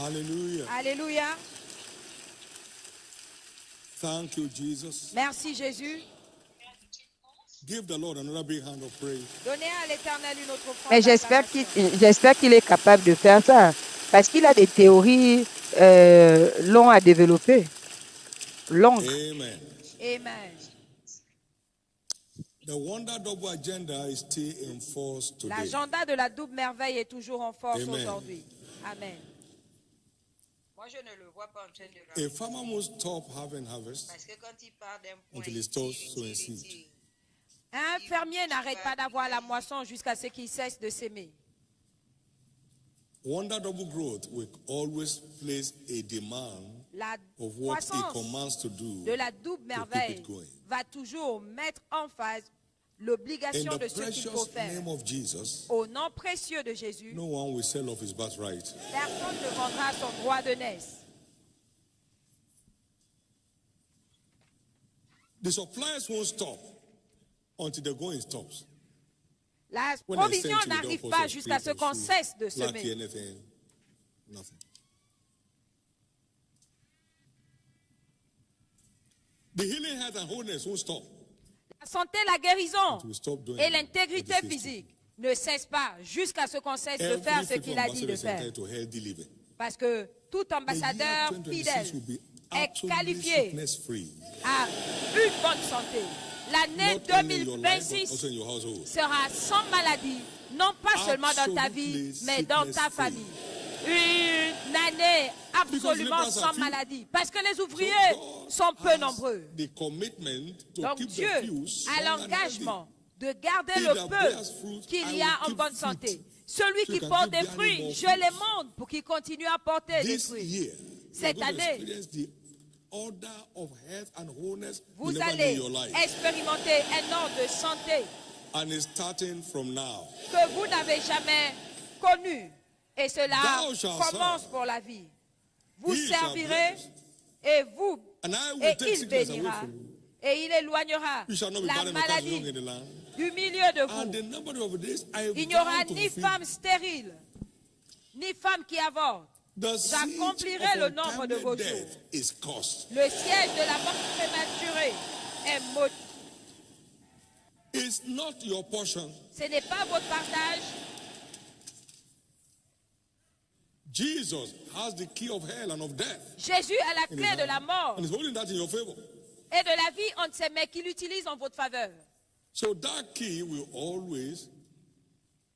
Hallelujah. Alléluia. Thank you, Jesus. Merci Jésus. Give the Lord another big hand of praise. Donnez à l'Éternel une autre offrande Mais d'acclamation. j'espère qu'il est capable de faire ça. Parce qu'il a des théories longues à développer. Longues. Amen. Amen. The Wonder Double agenda is still in force today. L'agenda de la double merveille est toujours en force Amen. aujourd'hui. Amen. Moi, je ne le vois pas en train de A farmer must stop having harvest parce que quand il part d'un point, until he stops sowing seed. un fermier n'arrête pas d'avoir la moisson jusqu'à ce qu'il cesse de s'aimer. Wonder Double growth will always place a demand La of what he croissance commands to do de la double merveille it going. va toujours mettre en phase In l'obligation the de ce qu'il faut precious faire. name of Jesus, Au nom précieux de Jésus, no one will sell off his birthright. personne ne vendra son droit de naissance. The supplies won't stop until the going stops. La When they provision send you, they n'arrive don't pas force jusqu'à ce us qu'on to cesse de lack semer. anything, nothing. The healing, health, and wholeness won't stop. La santé, la guérison Until we stop doing et l'intégrité what he says to. physique ne cessent pas jusqu'à ce qu'on cesse de Every faire ce faithful qu'il a dit ambassador de is faire. entitled to healthy living. Parce que tout ambassadeur The year 2026 fidèle will be est absolutely qualifié sickness-free. à une bonne santé. L'année Not only in your life, but 2026 also in your household. sera sans maladie, non pas seulement dans ta vie, Absolutely mais dans ta sickness-free. famille. Une année absolument laborers are sans few. maladie. Parce que les So ouvriers God sont peu has nombreux. the commitment to Donc keep Dieu the few a strong and l'engagement de garder He le that peu bears fruit, qu'il I y a will en keep bonne fruit. santé. Celui So qui you can porte keep des bearing fruits, more je fruits. les montre pour qu'il continue à porter des This fruits. year, Cette you are going to année, experience the order of health and wholeness you vous never knew allez in your life. expérimenter un ordre de santé And it's starting from now. que vous n'avez jamais connu. Et cela Thou shalt commence serve. pour la vie. Vous He shall servirez bless. et vous, And I will et take il sickness away bénira from you. et il éloignera You shall not be la barren or cast young maladie in the land. du milieu de And the vous. number of days I Il n'y aura vow to ni fulfill. femme stérile, ni femme qui avorte. The siege J'accomplirai le of nombre de untimely vos death jours. is cursed. Le siège de la mort prématurée est maudit. It's not your portion. Ce n'est pas votre partage. Jesus has the key of hell and of death. Jésus a la in his clé de hand. la mort And he's holding that in your favor. et de la vie entre ses mains qu'il utilise en votre faveur. So that key will always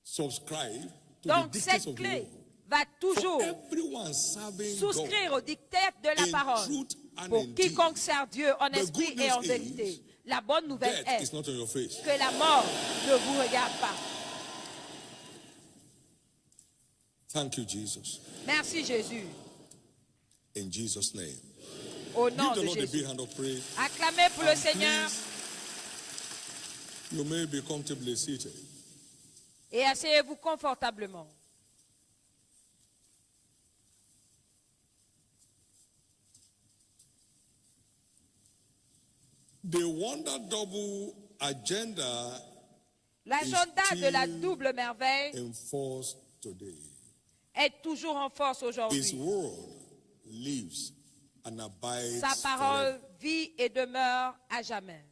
subscribe to the Donc dictates cette of the clé word. va For toujours everyone serving souscrire God au dictat de la in parole. truth and Pour in quiconque sert Dieu en The esprit good et en news vérité. is, La bonne nouvelle death est is not on your face. que la mort ne vous regarde pas. Thank you, Jesus. Merci Jésus. In Jesus' name. Au Give nom the de Lord a big Jésus. hand of praise. Acclamez pour le And Seigneur please, you may be comfortably seated. et asseyez-vous confortablement. The Wonder Double agenda L'agenda is de la still double merveille in force today. est toujours en force His aujourd'hui. word lives and abides Sa parole forever. vit et demeure à jamais.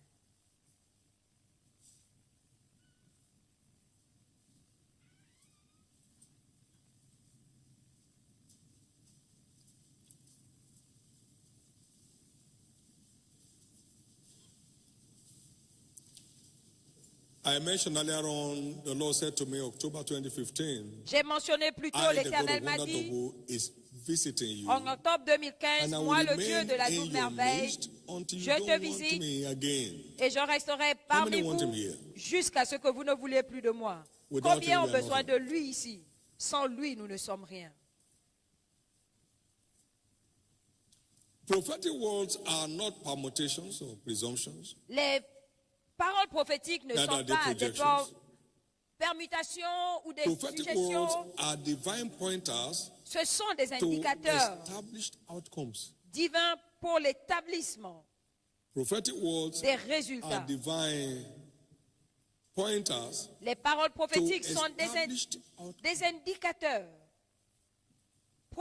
I mentioned earlier on, the Lord said to me, October 2015, J'ai mentionné plus tôt, I, the God l'Éternel of m'a Wonder dit, Double, is visiting you. en octobre 2015, And I will moi, le Dieu remain de la in double your merveille, midst until you je te don't want visite me again. et je resterai How parmi many want vous him here? jusqu'à ce que vous ne vouliez plus de moi. Without Combien him, ont we are besoin nothing. de lui ici? Sans lui, nous ne sommes rien. Prophetic words are not permutations or presumptions. Les paroles prophétiques ne Neither sont are they pas des projections. permutations ou des Prophetic suggestions. words are divine pointers Ce sont des to indicateurs established outcomes. divins pour l'établissement Prophetic words des are résultats. divine pointers Les paroles to prophétiques sont established outcomes. des indicateurs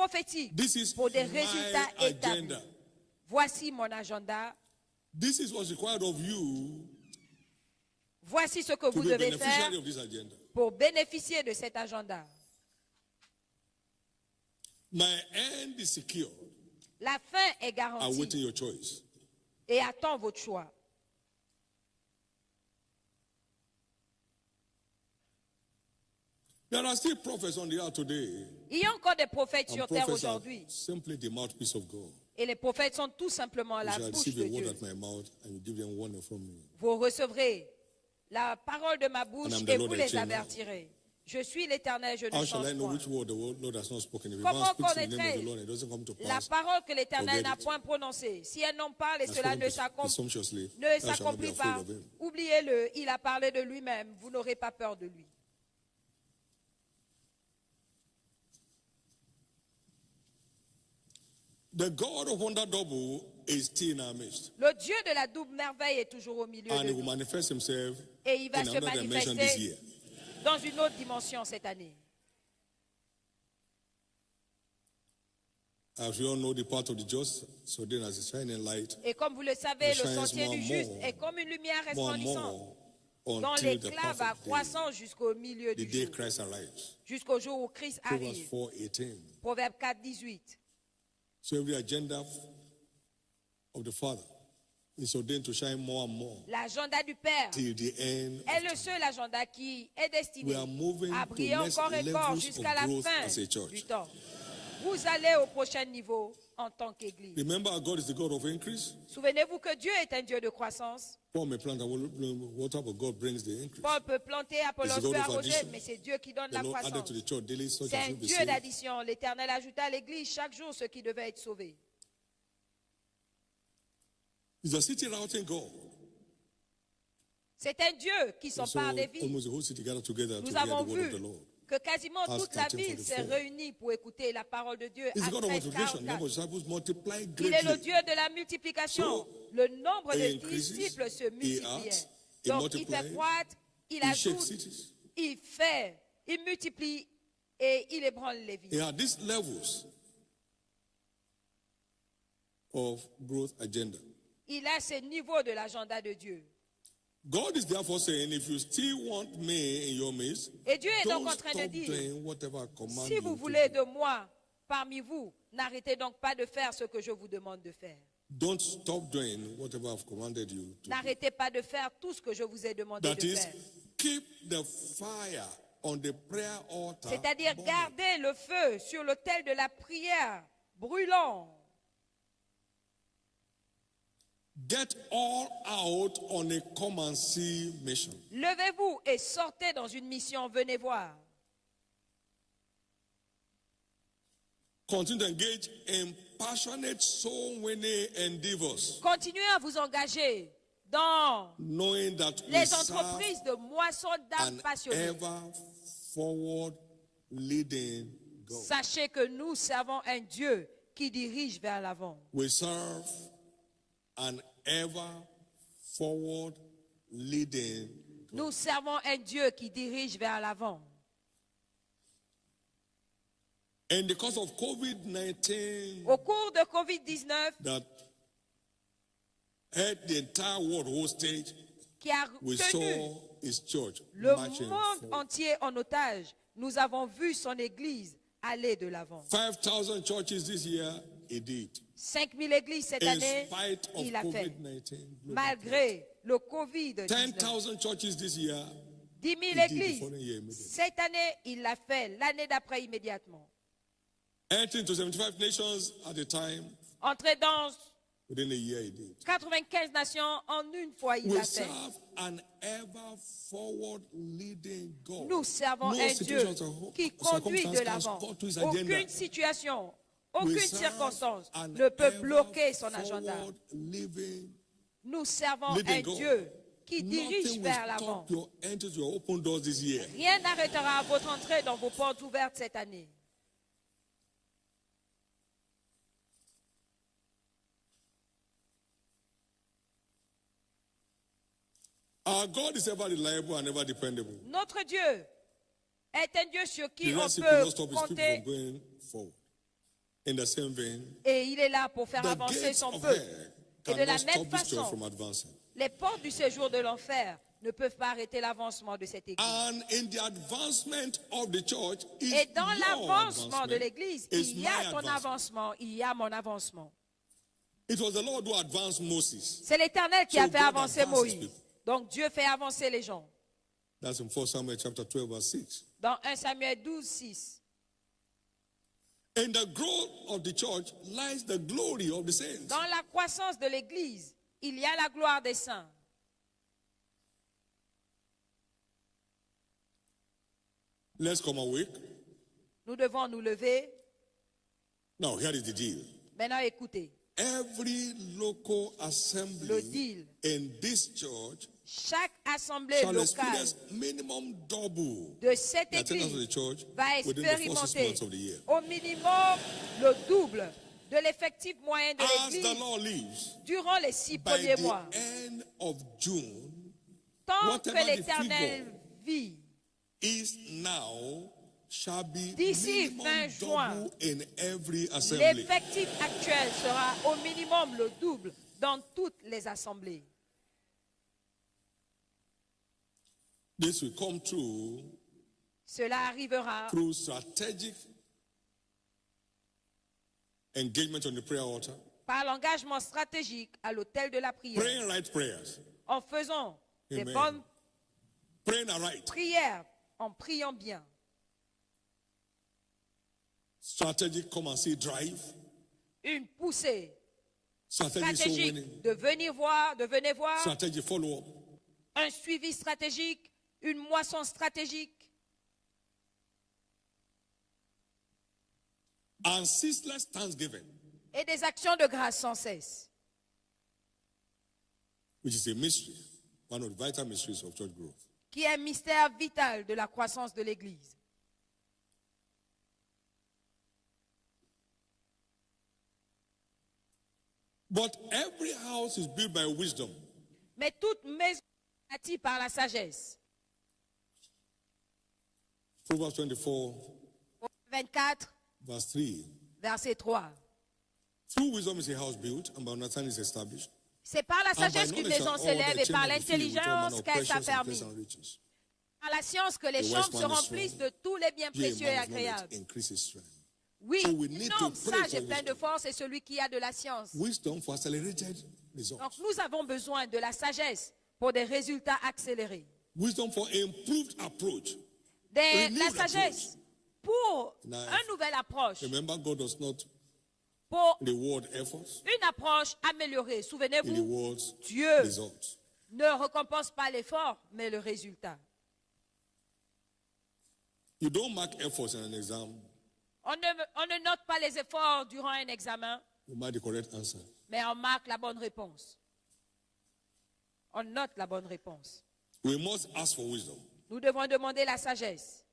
prophétique This is pour des my résultats établis. agenda. Voici mon agenda. This is what's required of you Voici ce que to vous be a devez faire beneficiary of this agenda. pour bénéficier de cet agenda. My end is secure, La fin est garantie awaiting your choice. et attend votre choix. There are still prophets on the earth today, Il y a encore des prophètes and sur terre prophets are aujourd'hui. simply the mouthpiece of God. Et les prophètes sont tout simplement You la shall bouche receive de a word Dieu. at my mouth, and you give them warning from me. Vous recevrez la parole de ma bouche And I'm the et Lord vous that les change. avertirez. Je suis l'Éternel, je ne How shall I change know point. which word the Lord has not spoken? If a Comment man speaks in the name of the connaîtrai-je Lord and it doesn't come to la pass, parole que l'Éternel forget n'a it. point prononcée? Si elle n'en parle et As cela spoken ne s'accomplit presumptuously, thou shalt not be s'accomplit afraid pas, of him. oubliez-le, il a parlé de lui-même, vous n'aurez pas peur de lui. The God of Wonder Double is still in our midst. Le Dieu de la double merveille est toujours au milieu And de he will nous. manifest himself Et il va in se another dimension this manifester year. dans une autre dimension cette année. As we all know, the path of the just, so then as a shining light, Et comme vous le savez, It le shines sentier more du and juste more, est comme une lumière more and resplendissante, more, dont until the l'éclat va perfect day, croissant jusqu'au milieu the du day jour, Christ arrives. jusqu'au jour où Christ Proverbs arrive. 4:18. Proverbe 4, 18. So every agenda of the Father is ordained to shine more and more L'agenda du Père till the end. est le seul agenda qui est destiné We are moving à to briller next encore et encore levels jusqu'à of la growth fin as a church. du temps. Vous allez au prochain niveau en tant qu'Église. Remember, our God is the God of increase. Souvenez-vous que Dieu est un Dieu de croissance. Paul may plant and what type of God brings the increase. Paul peut planter, Apollos It's the God peut of arroser, addition. mais c'est Dieu qui donne The la Lord added croissance. to the church daily such C'est as un will be Dieu saved. d'addition. L'Éternel ajouta à l'Église chaque jour ceux qui devaient être sauvés. He's a city routing God. C'est un Dieu qui And so s'empare des vies. almost the whole city gathered together to Nous hear the avons word of vu the Lord. que quasiment Acts toute la 13, ville s'est 44. réunie pour écouter la parole de Dieu. He's the Actes God of 13, multiplication. The 44. number of disciples multiplied Il est le greatly. Dieu de la multiplication. So, Le nombre he de increases, disciples se he multipliait. adds, he Donc il fait multiplies, croître, il He shakes ajoute, cities. il fait, il multiplie et il ébranle les He vies. had these levels of growth agenda. Il a ce niveau de l'agenda de Dieu. God is therefore saying, if you still want me in your midst, Et Dieu est donc don't en train de stop dire, doing whatever I command si you vous to voulez do. de moi parmi vous, n'arrêtez donc pas de faire ce que je vous demande de faire. Don't stop doing whatever I've commanded you to do. N'arrêtez pas de faire tout ce que je vous ai demandé That de is, faire. keep the fire on the prayer altar. C'est-à-dire burning. garder le feu sur l'autel de la prière brûlant. Get all out on a come and see mission. Levez-vous et sortez dans une mission, venez voir. Continue to engage in passionate soul-winning endeavors, Continuez à vous engager dans knowing that we les serve entreprises de moisson d'âmes an passionnées. ever forward leading God. Sachez que nous servons un Dieu qui dirige vers l'avant. We serve an ever forward leading God. Nous servons un Dieu qui dirige vers l'avant. And because of COVID-19 Au cours de COVID-19, that had the entire world hostage, qui a we tenu saw his church le marching monde forward. entier en otage, nous avons vu son Église aller de l'avant. 5,000 churches this year, he did. 5000 églises cette In année, spite of il a fait. COVID-19. Malgré le Covid-19. 10,000 churches this year, 10 000 he did the églises. following year immediately. Cette année, il l'a fait. L'année d'après, immédiatement. Entering to 75 nations at the time, Entré dans within a year he did. 95 nations en une fois, il We l'a fait. serve an ever forward leading God. Nous servons No un Dieu situation or qui conduit circumstance de can l'avant. stop to his agenda. Aucune situation, We aucune serve circonstance an ne peut ever bloquer son agenda. forward living Nous servons leading un God. Dieu qui dirige Nothing will vers l'avant. stop your entry to your open doors this year. Rien n'arrêtera votre entrée dans vos portes ouvertes cette année. Our God is ever reliable and ever dependable. Notre Dieu est un Dieu sur qui The on recipe will peut not stop his people compter. from going forward. In the same vein, Et il est là pour faire the avancer gates son of peuple. hell Et de la cannot stop même this church façon, from advancing. les portes du séjour de l'enfer ne peuvent pas arrêter l'avancement de cette église. And in the advancement of the church is Et dans your l'avancement de advancement, l'église, is il y my a ton advancement. avancement, il y a mon avancement. It was the Lord who advanced Moses. C'est l'Éternel qui So a fait God avancer advances Moïse. people. Donc Dieu fait avancer les gens. That's in 1 Samuel chapter 12, verse 6. Dans 1 Samuel 12, 6. In the growth of the church lies the glory of the saints. Dans la croissance de l'église, il y a la gloire des saints. Let's come awake. Nous devons nous lever. Now, here is the deal. Maintenant, écoutez. Every local Le assembly deal. in this church Chaque assemblée shall locale experience minimum double de cette the attendance of the église church va within the first 6 expérimenter months of the year. au minimum le double de l'effectif moyen de As the l'église Lord lives, durant les 6 by premiers the mois. end of June, Tant que whatever the l'Éternel figure vit, is now shall be D'ici minimum fin juin, double in every assembly. l'effectif actuel sera au minimum le double dans toutes les assemblées. This will come true Cela arrivera through strategic engagement on the prayer altar, par l'engagement stratégique à l'autel de la prière, praying right prayers, en faisant des Amen. bonnes praying aright, prières, en priant bien. strategic come and see drive, Une poussée strategic soul winning, stratégique de venir voir, de venir voir, strategic follow-up, un suivi stratégique, une moisson stratégique and ceaseless thanksgiving, et des actions de grâce sans cesse, which is a mystery, one of the vital mysteries of church growth. qui est un mystère vital de la croissance de l'Église. But every house is built by wisdom. Mais toute maison est bâtie par la sagesse. Proverbs 24, 24, verse 3. verset 3. Through wisdom is a house built, and by understanding is established. C'est par la And by sagesse qu'une knowledge maison shall all s'élève the et par chambers be filled with all manner l'intelligence of qu'elle precious and s'affermit. pleasant riches. Par la science que les The chambres wise se man is remplissent strong. de tous les biens He, a précieux et man of knowledge, agréables. increases strength. Oui, So we need un to homme pray sage for et plein de wisdom. force est celui qui a de la science. Wisdom for accelerated results. Donc nous avons besoin de la sagesse pour des résultats accélérés. Wisdom for improved approach. La Renewed sagesse pour Now, une nouvelle approche, Remember, God does not pour reward efforts. une approche améliorée. He Souvenez-vous, rewards Dieu results. ne récompense pas l'effort, mais le résultat. You don't mark efforts in an exam. On ne note pas les efforts durant un examen, You mark the correct answer. mais on marque la bonne réponse. On note la bonne réponse. We must ask for wisdom. Nous devons demander la sagesse.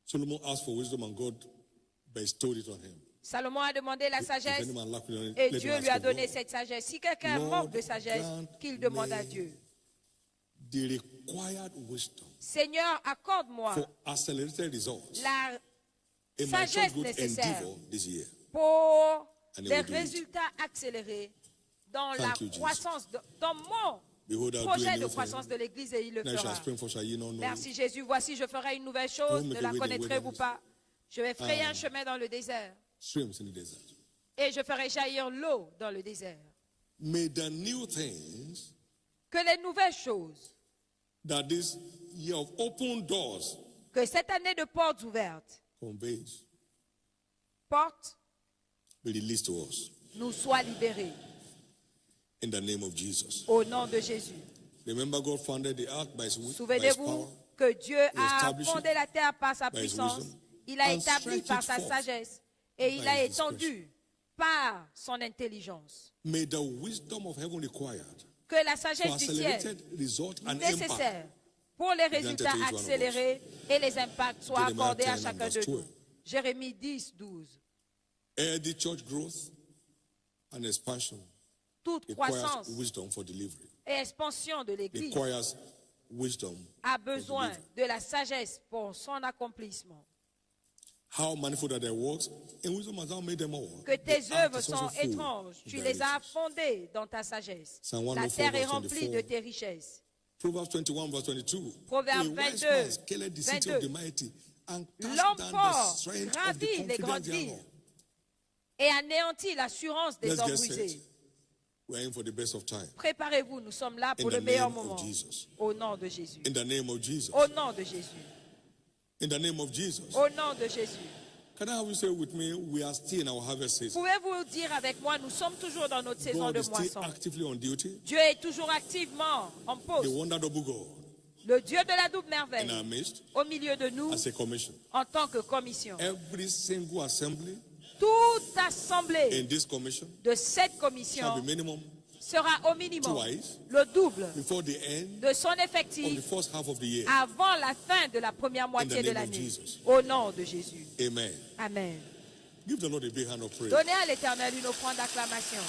Solomon asked for wisdom, and God bestowed it on him. Salomon a demandé la If sagesse any man lack wisdom, et let him Dieu ask lui a of donné God. cette sagesse. Si quelqu'un Lord, manque de sagesse, grant qu'il demande à me Dieu. The required wisdom Seigneur, accorde-moi for accelerated results la in my sagesse church growth nécessaire endeavor this year. pour And he des will do it. résultats accélérés dans Thank la you, Jesus. croissance, dans mon Behold, I'll do projet a de new croissance thing. de l'Église et il le Now it shall fera. spring forth, shall ye not know it? Merci Jésus. Voici, je ferai une nouvelle chose. Don't Ne make la a way in the connaîtrez-vous wilderness. pas? Je vais frayer un chemin dans le désert Streams in the desert. et je ferai jaillir l'eau dans le désert. May the new things Que les nouvelles choses, that this year of open doors que cette année de portes ouvertes, conveys portes, be released to us nous soient libérées in the name of Jesus. au nom de Jésus. Remember, God founded the ark by his power, Souvenez-vous que Dieu a established fondé la terre par sa by his puissance, wisdom, il a and établi stretched par it sa forth sagesse et il by a his discretion. étendu par son intelligence. May the wisdom of heaven required Que la for sagesse du ciel accelerated result and impact. nécessaire pour les résultats Granted to each one of accélérés et les impacts soient Jeremiah accordés à 10 and chacun de verse nous. 12. Jérémie 10, 12. Healthy church growth and expansion Toute requires croissance wisdom for delivery. et expansion de l'Église Requires wisdom a for besoin delivery. de la sagesse pour son accomplissement. How manifold are their works, and wisdom has thou made them all. Que tes The earth œuvres is also sont full étranges. of Tu thy les as riches. fondées dans ta sagesse. Psalm La 104, terre est verse remplie 24. de tes richesses. Proverbs 21, verse 22. Proverbe A wise 22, man scaleth the city of the 22. mighty, and cast L'homme down the fort strength of the gravit les confidence grandes villes thereof. et anéantit l'assurance des Let's hommes get brisés. set. We're in for the best of time. Préparez-vous, nous sommes là pour In le the meilleur name of moment. Jesus. Au nom de Jésus. In the name of Jesus. Au nom de Jésus. In the name of Jesus. Au nom de Jésus. Can I have you say with me, we are still in our harvest season. Pouvez-vous dire avec moi, nous sommes toujours dans notre saison God de is still moisson. actively on duty. Dieu est toujours activement en The pause. wonder double God Le Dieu de la double in our merveille midst au milieu de nous as a commission. en tant que commission. Every single assembly Toute assemblée in this commission de cette shall commission be minimum sera au minimum twice le double before the end de son of the effectif first half of the year. avant la fin de la première moitié de name of l'année. Jesus. Au nom de Jésus. Amen. Amen. Give the Lord a big hand of praise. Donnez à l'Éternel une offrande d'acclamation.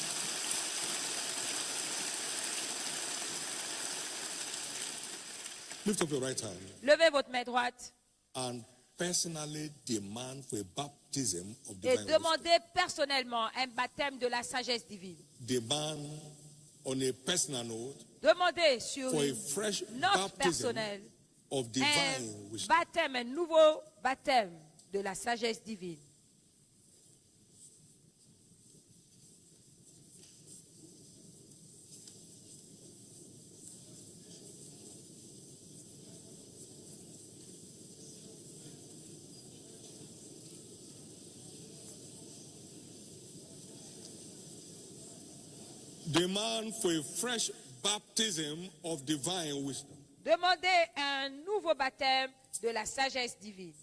Lift up your right hand Levez votre main droite and personally demand for a baptism of et divine wisdom. demandez personnellement un baptême de la sagesse divine. Demand on a personal note Demandez sur for a une fresh note baptism personnelle of un divine wisdom. baptême, un nouveau baptême de la sagesse divine. Demand for a fresh baptism of divine wisdom. Demandez un nouveau baptême de la sagesse divine.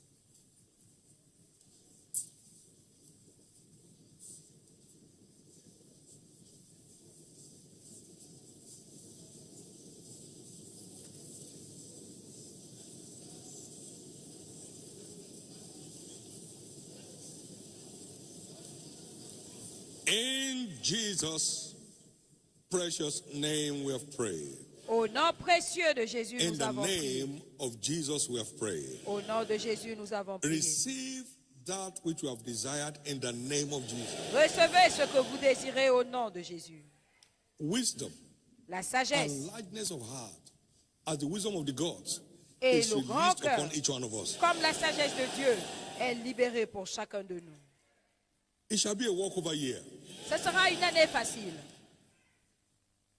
In Jesus' precious name we have prayed. Au nom précieux de Jésus, In nous the avons prié. name of Jesus we have prayed. Au nom de Jésus, nous avons prié. Receive that which you have desired in the name of Jesus. Recevez ce que vous désirez au nom de Jésus. Wisdom La and sagesse largeness of heart as the wisdom of the gods et is le grand released cœur, upon each one of us. comme la sagesse de Dieu, est libérée pour chacun de nous. It shall be a walkover year. Ce sera une année facile.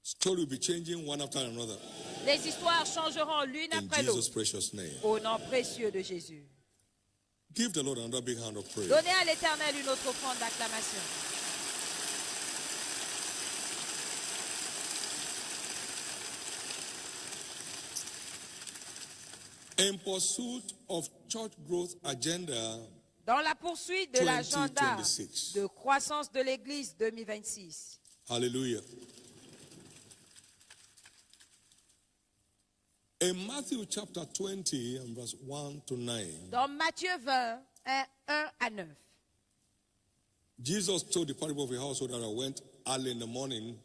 Story will be changing one after another. Les histoires changeront l'une In après Jesus' l'autre. precious name. Au nom précieux de Jésus. Give the Lord another big hand of praise. Donnez à l'Éternel une autre offrande d'acclamation. In pursuit of church growth agenda, Dans la poursuite de l'agenda 2026. de croissance de l'Église 2026. hallelujah. In Matthew chapter 20 and verse 1 to 9, Dans Matthieu 20, 1 à 9. Jesus told the parable of a household that went early in the morning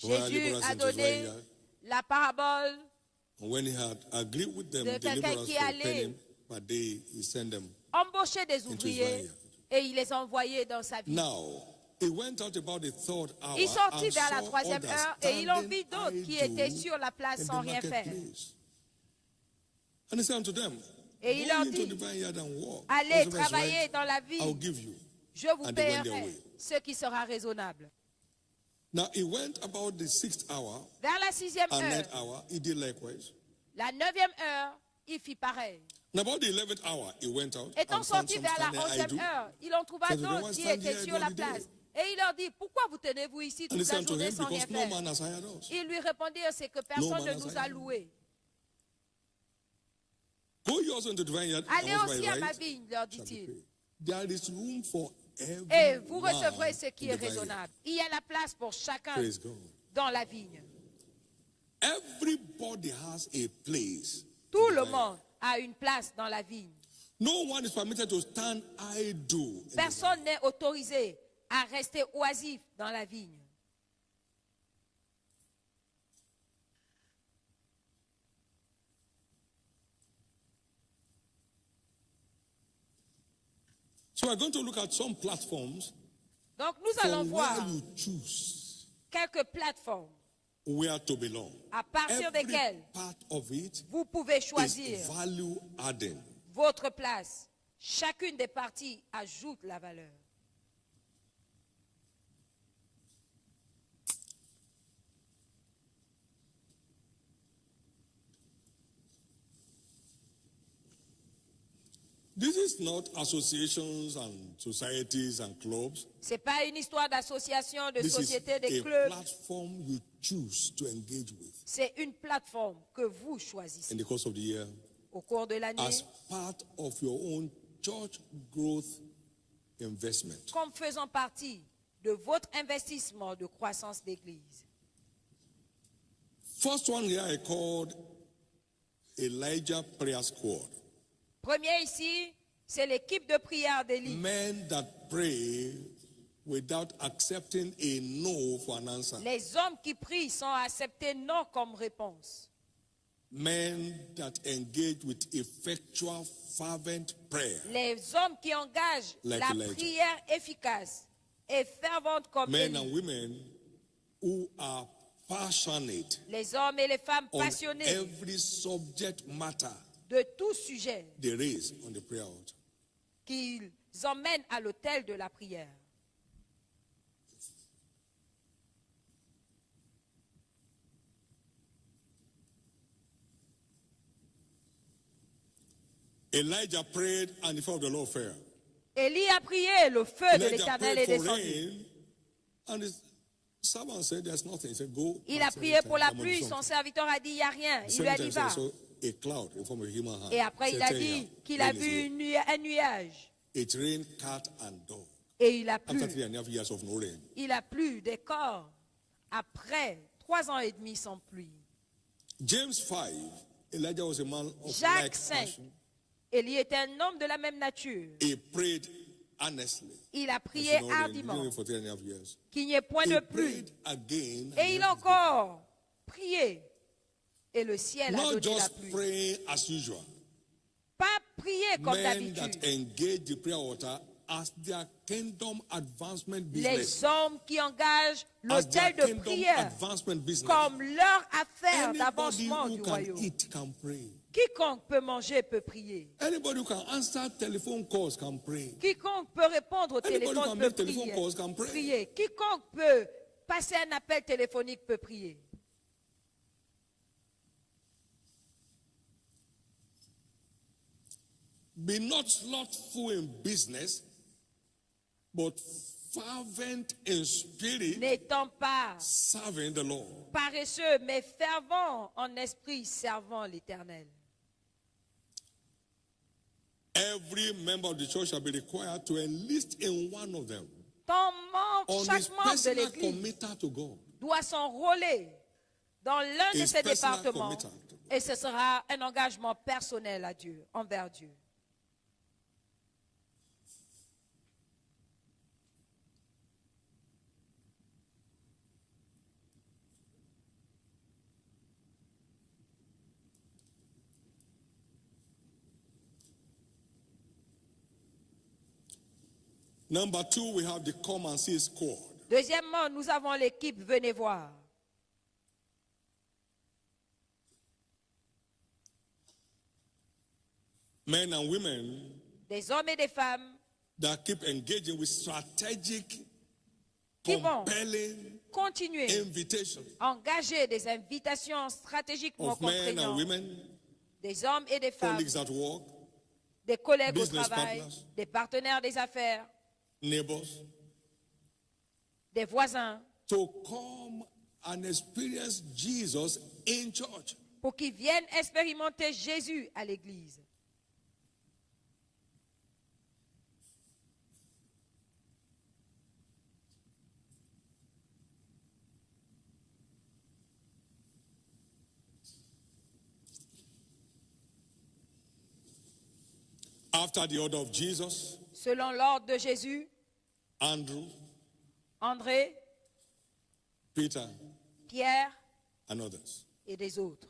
to hire Jésus laborers a into his donné vineyard. la parabole And when he had agreed with them, de the quelqu'un laborers qui for a allait penny per day, he sent them. embaucher des Into his ouvriers vineyard. et il les a envoyés dans sa vie. Now, he went out about the third hour Il sortit and vers la saw troisième others heure et il en standing vit d'autres qui idle étaient sur la place in sans the rien faire. marketplace. And he said unto them, Et il Go leur into dit, the vineyard and work. allez Whatsoever is travailler right, dans la I'll vie, give you. je vous And they went their paierai way. ce qui sera raisonnable. Now he went about the 6th hour Vers la 6e and heure, 9th hour, he did likewise. la 9e heure, il fit pareil. Now about the 11th hour, he went out Étant and found sorti some vers la standing 11e idle. heure, il en trouva So the d'autres one qui standing étaient idle sur la all the day. place. Et il leur dit, pourquoi vous tenez-vous ici And he toute said la unto journée him, sans rien Because no faire? man has hired us. Ils lui répondirent, c'est que personne man ne has nous hired a you. loués. Go you also into the vineyard and Allez whatsoever aussi is à ma right vigne, leur shall be dit-il, paid. There is room for et vous everyone recevrez ce qui in est the vineyard. raisonnable. Il y a la place pour chacun Praise God. dans la vigne. Everybody has a place. Tout in the le vineyard. monde a une place dans la vigne. No one is permitted to stand idle. in the Personne n'est autorisé à rester oisif dans la vigne. So we're going to look at some platforms Donc nous allons from where voir you choose quelques plateformes where to belong. à partir Every desquelles part of it vous pouvez is choisir value adding. votre place. Chacune des parties ajoute la valeur. This is not associations and societies and clubs. Ce n'est pas une histoire d'association, de This is société, de a clubs. platform you choose to engage with C'est une plateforme que vous choisissez in the course of the year au cours de l'année as part of your own church growth investment. comme faisant partie de votre investissement de croissance d'église. First one here I called Elijah Prayer Squad. Premier ici, c'est l'équipe de prière d'Élie. Men that pray without accepting a no for an answer. Les hommes qui prient sans accepter non comme réponse. Men that engage with effectual, fervent prayer. Les hommes qui engagent Like la Elijah. prière efficace et fervente comme Men Élie. and women who are passionate Les hommes et les femmes on passionnés every subject matter de tout sujet they raise on the prayer altar. qu'ils emmènent à l'autel de la prière. Elijah prayed and the fire of the Lord fell. Élie a prié, le feu de Elijah l'Éternel prayed est for descendu. rain and his servant said there's nothing. He said go. Il and a say prié it pour and la come on pluie, something. son serviteur a dit il n'y a rien. Il lui a dit Sometimes va. I saw a cloud in form of a human hand. Et après il a Said, "Tell dit you, qu'il a rain is vu here." un nuage. It rained cat and dog. Et il a After plu. 3.5 years of no rain. Il a plu des corps après 3 ans et demi sans pluie. James 5, Elijah was a man of Jacques like 5. passion. Élie était un homme de la même nature. He prayed earnestly. Il a As prié you know, he hardiment didn't for 3.5 years. qu'il n'y ait point He de pluie. prayed again. Et il a encore prié. Et le ciel a Not donné la just pluie. praying as usual. Pas prier comme Men that d'habitude. engage the prayer altar as their kingdom advancement business. Les hommes qui engagent As their l'autel de kingdom prière advancement business. comme leur affaire Anybody d'avancement who du can royaume. eat can pray. Quiconque peut manger peut prier. Anybody who can answer telephone calls can pray. Quiconque peut répondre au Anybody who téléphone can peut make telephone prier. calls can pray. Prier. Quiconque peut passer un appel téléphonique peut prier. Be not slothful in business, but fervent in spirit, N'étant pas serving the Lord. paresseux, mais fervent en esprit, servant l'Éternel. Every member of the church shall be required to enlist in one of them on Chaque his membre de personal l'Église committal to God. doit s'enrôler dans l'un de His ces personal départements committal. et ce sera un engagement personnel à Dieu, envers Dieu. Number 2, we have the come and see squad. Deuxièmement, nous avons l'équipe Venez voir. Men and women Des hommes et des femmes that keep engaging with strategic, qui vont compelling continuer invitation à engager des invitations stratégiquement of men and contraignantes. women, Des hommes et des femmes, colleagues at work, des collègues au business travail, partners. des partenaires des affaires, neighbors, des voisins, to come and experience Jesus in church. pour qu'ils viennent expérimenter Jésus à l'église. After the order of Jesus, Selon l'ordre de Jésus, Andrew, André, Peter, Pierre and others. et des autres.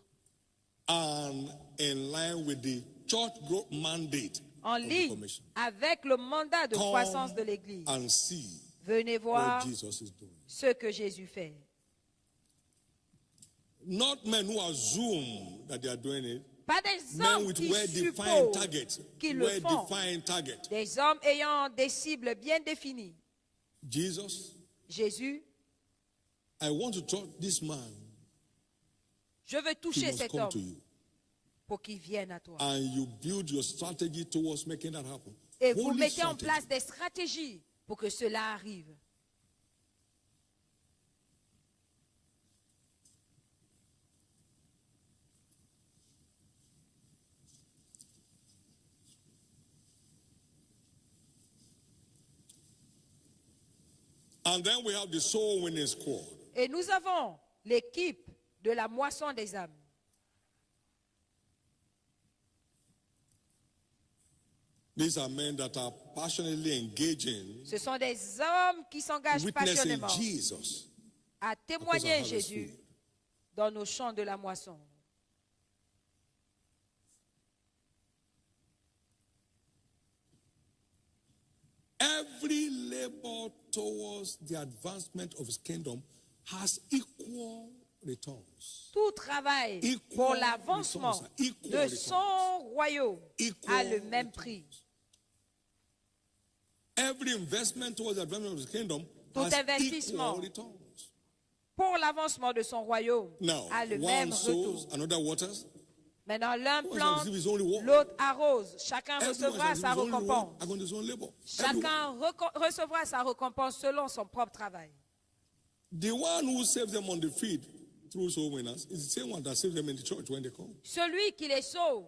And in line with the church growth mandate en of the ligne commission. avec le mandat de croissance de l'Église. And see Venez voir what Jesus is doing. ce que Jésus fait. Not men who assume that they are doing it. Pas des Men hommes with qui well-defined supposent targets. qu'ils le font. Well-defined target. Des hommes ayant des cibles bien définies. Jesus, Jésus, I want to touch this man. je veux He toucher must cet come to homme you. pour qu'il vienne à toi. And you build your strategy towards making that happen. Et vous Holy mettez en strategy. place des stratégies pour que cela arrive. And then we have the soul winning squad. Et nous avons l'équipe de la moisson des âmes. These are men that are passionately engaging, Ce sont des hommes qui s'engagent witnessing passionnément Jesus. à témoigner Jésus dans nos champs de la moisson. Every labor towards the advancement of his kingdom has equal returns. Tout travail Equal pour l'avancement returns, equal de returns. son royaume a le Equal même prix. Every investment towards the advancement of his kingdom Tout has investissement equal returns. pour l'avancement de son royaume Now, a le one même sows, retour. another waters. Maintenant, l'un Who plante, receives his only water? l'autre arrose. Chacun Everyone recevra shall sa receive his only reward récompense. according to his own labor. Everyone. Chacun recevra sa récompense selon son propre travail. The one who saves them on the field through soul winners is the same one that saves them in the church when they come. Celui qui les sauve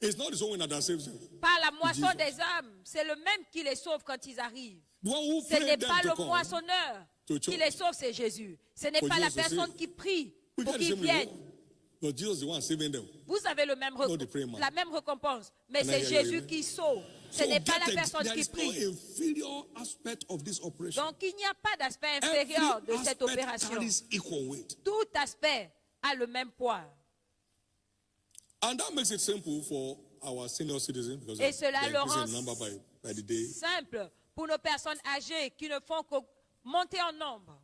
It's not the soul winner that saves them. par la moisson Jesus. des âmes, c'est le même qui les sauve quand ils arrivent. The one who Ce prayed n'est them pas to le come. moissonneur to qui church. les sauve, c'est Jésus. Ce n'est For pas la Jesus to personne save. qui prie We pour get the qu'ils same viennent. reward. But Jesus is the one saving them. Vous avez le même Not the praying man. la même récompense, mais Can I c'est hear you, Jésus amen? qui sauve. Ce So n'est pas la get it. personne There qui is no prie. inferior aspect of this operation. Donc il n'y a pas d'aspect Every inférieur de cette aspect opération. carries equal weight. Tout aspect a le même poids. And that makes it simple for our senior citizens because Et cela they're le increasing rend in number by the day. simple pour nos personnes âgées qui ne font que monter en nombre.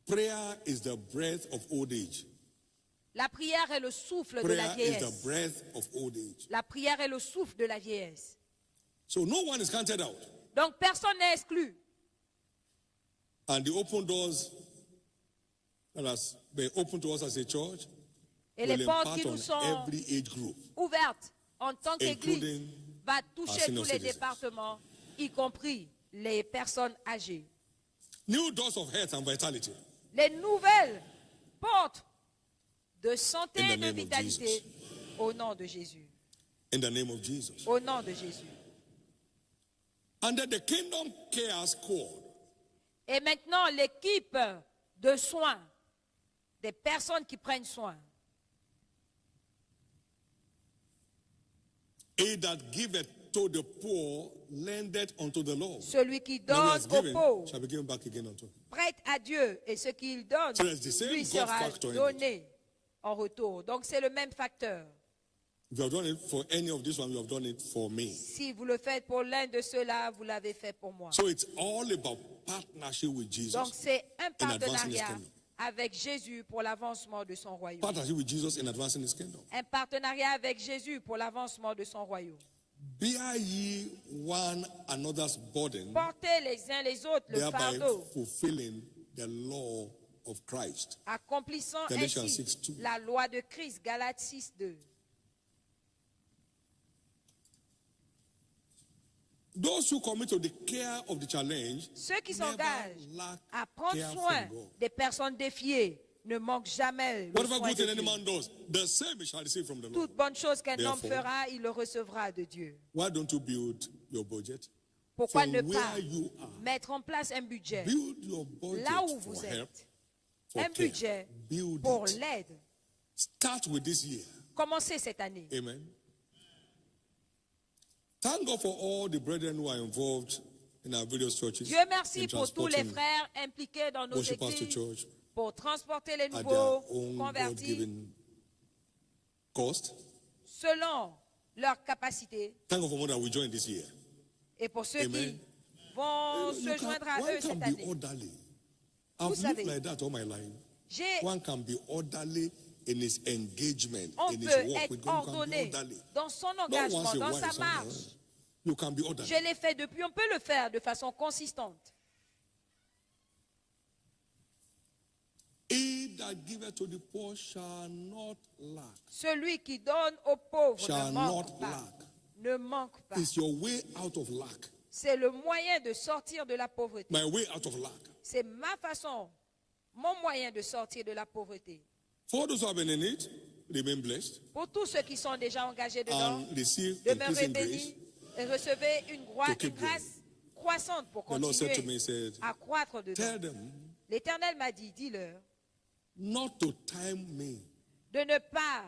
Prayer is the breath of old age. La prière est le souffle de la Prayer is the vieillesse. breath of old age. La prière est le souffle de la vieillesse. So no one is counted out. Donc personne n'est exclu. And the open doors that has been opened to us as a church Et will les portes impart qui on nous sont every age group, ouvertes en tant qu'Église including va our toucher senior tous les citizens. départements, y compris les personnes âgées. new doors of health and vitality. Les nouvelles portes de santé In the et de name of vitalité Jesus. au nom de Jésus. In the name of Jesus. Au nom de Jésus. And then the Kingdom Care Squad Et maintenant, l'équipe de soins, des personnes qui prennent soin. He that giveth to the poor lendeth unto the Lord. Celui qui Now he donne has aux given, pauvres shall be given back again unto him. prête à Dieu et ce qu'il donne So there's the same lui God sera factor in donné en retour. Donc c'est le même facteur. If you have done it for any of this one, you have done it for me. Si vous le faites pour l'un de ceux-là, vous l'avez fait pour moi. So it's all about partnership with Jesus. Donc c'est un in advancing his partenariat kingdom. avec Jésus pour l'avancement de son royaume. Partnership with Jesus in advancing his kingdom. Un partenariat avec Jésus pour l'avancement de son royaume. Bear ye one another's burden, Portez les uns les autres le thereby fardeau, fulfilling the law of Christ. accomplissant Galatians ainsi 6:2. la loi de Christ. Galates 6:2. Those who commit to the care of the challenge Ceux qui never s'engagent lack à prendre care soin from God. des personnes défiées ne manquent jamais le Whatever soin good de thing any Dieu. man does, the same he shall receive from the Lord. Toute bonne chose qu'un homme Therefore, fera, il le recevra de Dieu. Why don't you build your budget? Pourquoi From ne pas where you are, mettre en place un budget build your budget là où for vous help, êtes, for un care. budget Build pour it. l'aide. Start with this year. Commencez cette année. Amen. Thank God for all the brethren who are involved in our various churches. Dieu merci in pour tous les transporting frères impliqués dans nos worshipers to églises church pour transporter les at their nouveaux own convertis God-given cost. selon leur capacité. Thank God for more that we join this year. Et pour ceux Amen. qui vont se joindre à eux cette année. I've savez, lived like that all my life. J'ai- One can be orderly in his engagement, On in his peut walk être with God. You can be ordonné orderly. dans son Not engagement, once in a dans while, sa somewhere. marche. You can be orderly. Je l'ai fait depuis, on peut le faire de façon consistante. He that giveth to the poor shall not lack. Celui qui donne aux pauvres Shall ne manque not pas. lack. Ne manque pas. It's your way out of lack. C'est le moyen de sortir de la pauvreté. My way out of lack. C'est ma façon, mon moyen de sortir de la pauvreté. For those who have been in it, remain blessed Pour tous ceux qui sont déjà engagés dedans, and receive demeurez increasing grace. bénis et recevez une to keep grâce croissante pour The Lord said to me, continuer he said, à croître tell dedans. them L'Éternel m'a dit, dis-leur, not to time me. de ne pas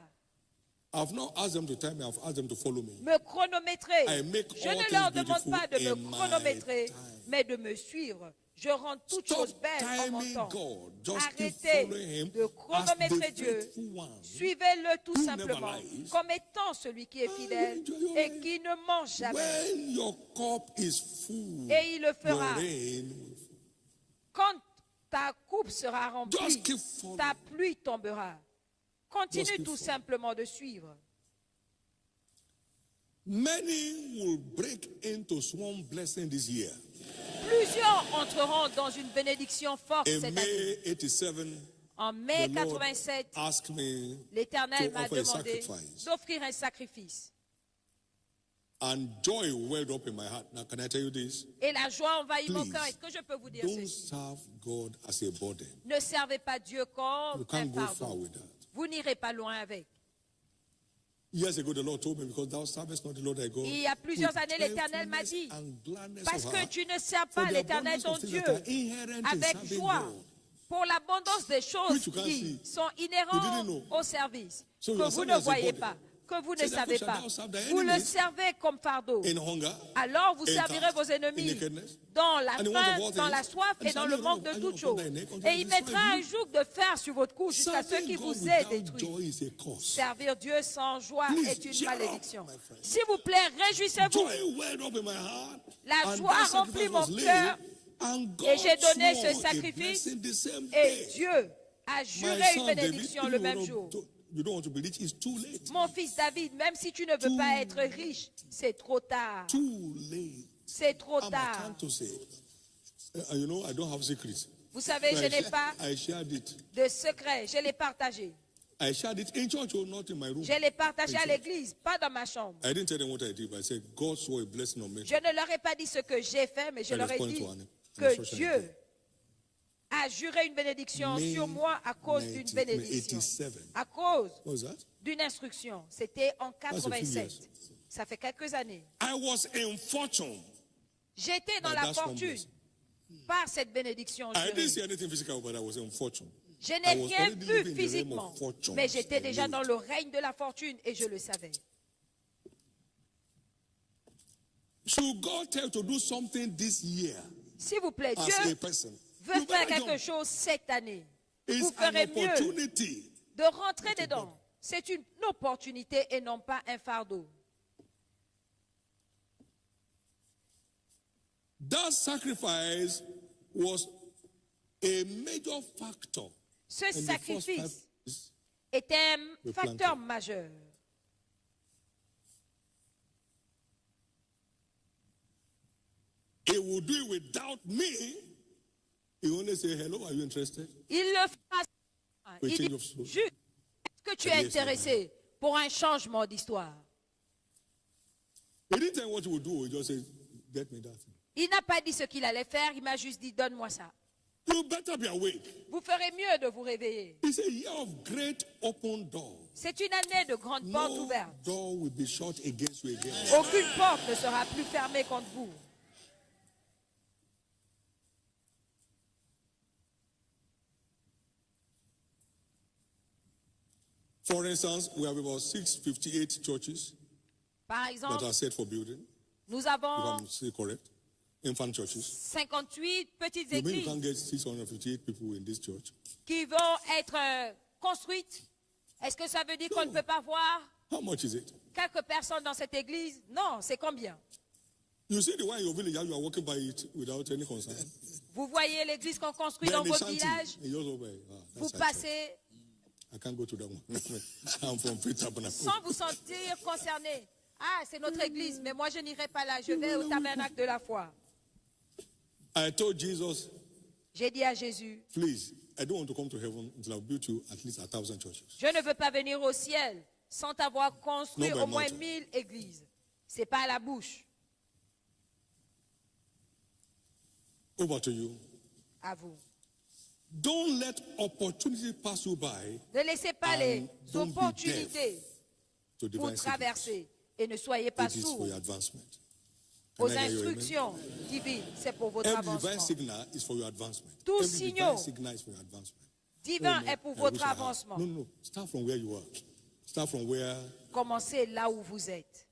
I've not asked them to time me, I've asked them to follow me. me chronométrer. I make Je all ne leur things demande pas de beautiful me in my chronométrer, time. mais de me suivre. Je rends toutes Stop choses belles en mon timing temps. God. Just keep Arrêtez following him de as chronométrer the Dieu. faithful one. Suivez-le tout Who simplement never lies. comme étant celui qui est fidèle enjoy your et life. qui ne ment jamais. When your cup is full, Et il le fera. your rain will fall. Quand ta coupe sera remplie, Just keep following. ta pluie tombera. Just Continue keep tout following. simplement de suivre. Many will break into swarm blessing this year. Plusieurs entreront dans une bénédiction forte In cette année. May 87, En mai the Lord 87, asked me l'Éternel to m'a offer a demandé sacrifice. d'offrir un sacrifice. and joy welled up in my heart. Now, can I tell you this? Et la joie envahit mon Please, cœur. Est-ce que je peux vous dire Don't ceci? serve God as a burden. Ne servez pas Dieu comme You un can't go far fardeau. with that. Vous n'irez pas loin avec. Years ago, the Lord told me, because thou servest not the Lord thy God. Il y a plusieurs with années, l'Éternel m'a dit, joyfulness and gladness parce of que heart, tu ne sers for pas the l'Éternel abundance ton of things Dieu that are inherent in avec serving joie, God. pour l'abondance des choses Which you can't qui see. sont You inhérentes didn't know. au service, So que you are vous serving ne as a voyez body. pas, que vous ne So therefore savez shall pas. thou serve thy Vous le enemies servez comme fardeau. in hunger, Alors vous in servirez thirst, vos in ennemis nakedness, dans la and in want faim, of all dans la things, soif and et dans shall le lay manque de hand toutes upon choses. thy neck until Et he il mettra destroy un you. joug de fer sur votre cou jusqu'à ce Serving qui God vous ait without détruit. joy is a curse. Servir Dieu sans joie Please, est une cheer up, malédiction. my friend. S'il vous plaît, réjouissez-vous. Joy welled up in my heart, La and joie that remplit sacrifice mon was laid, cœur, and God et j'ai donné swore ce a sacrifice, blessing the same et day. Dieu a My juré une son David, bénédiction if le you même don't- jour. you don't want to be rich, it's too late. Mon fils David, même si tu ne veux pas être riche, c'est trop tard. Too late. C'est trop I'm tard. can't to say. You know, I don't have secrets. Vous savez, je n'ai pas I shared it. de secret. Je l'ai partagé. I shared it in church or not in my room. Je l'ai partagé à In church. l'église, pas dans ma chambre. I didn't tell them what I did, but I said God swore a blessing on me. Je ne leur ai pas dit ce que j'ai fait, mais je I leur ai responded dit to an que instruction I Dieu gave. a juré une bénédiction May sur moi à cause d'une 1987. bénédiction. À cause What was that? d'une instruction. C'était en a few 87. years. Ça fait quelques années. I was in fortune. J'étais dans But la that's one fortune blessing. par cette bénédiction I didn't jurée. see anything physical, but I was in fortune. Je I n'ai was rien already vu living in the realm physiquement, of fortune. mais j'étais I déjà knew dans it. le règne de la fortune et je le savais. Should God tell you to do something this year S'il vous plaît, as a Dieu person? veut You faire better quelque jump. chose cette année. It's Vous an ferez mieux opportunity. de rentrer dedans. C'est une opportunité et non pas un fardeau. That sacrifice was a major factor Ce in the first 5 sacrifice years. est un Le facteur planter. majeur. He will do it without me. He only say, hello, are you interested? Il le fera. We Il change dit of soul. juste, est-ce que tu es Yes, intéressé pour un changement d'histoire? He didn't tell me what he would do. He just said, get me that thing. Il n'a pas dit ce qu'il allait faire, il m'a juste dit, donne-moi ça. You better be awake. Vous ferez mieux de vous réveiller. It's a year of great open door. C'est une année de grandes portes No ouvertes. door will be shut against you again. Aucune porte ne sera plus fermée contre vous. For instance, we have about 658 churches Par that exemple, are set for building, nous if avons I'm still correct. Infant churches. 58 petites You mean you can't églises get 658 people in this church? qui vont être construites. Est-ce que ça veut dire qu'on ne peut pas voir? How much is it? quelques personnes dans cette église. Non, c'est combien? You see the one in your village, you are walking by it without any concern. Vous voyez l'église qu'on construit dans votre village? Vous passez I can't go to that one. I'm from Faith Tabernacle. sans vous sentir concerné. Ah, c'est notre église, mais moi je n'irai pas là. Je vais au tabernacle de la foi. I told Jesus, j'ai dit à Jésus, please, I don't want to come to heaven until I've built you at least 1,000 churches. Je ne veux pas venir au ciel sans t'avoir construit au moins 1000 églises. C'est pas à la bouche. Over to you. À vous. Don't let opportunity pass you by. Ne laissez pas les opportunités pour traverser et ne soyez pas sourds aux instructions divines. C'est pour votre avancement. Tout signal divin est pour votre avancement. No. Start from where you are. Start from where. Commencez là où vous êtes.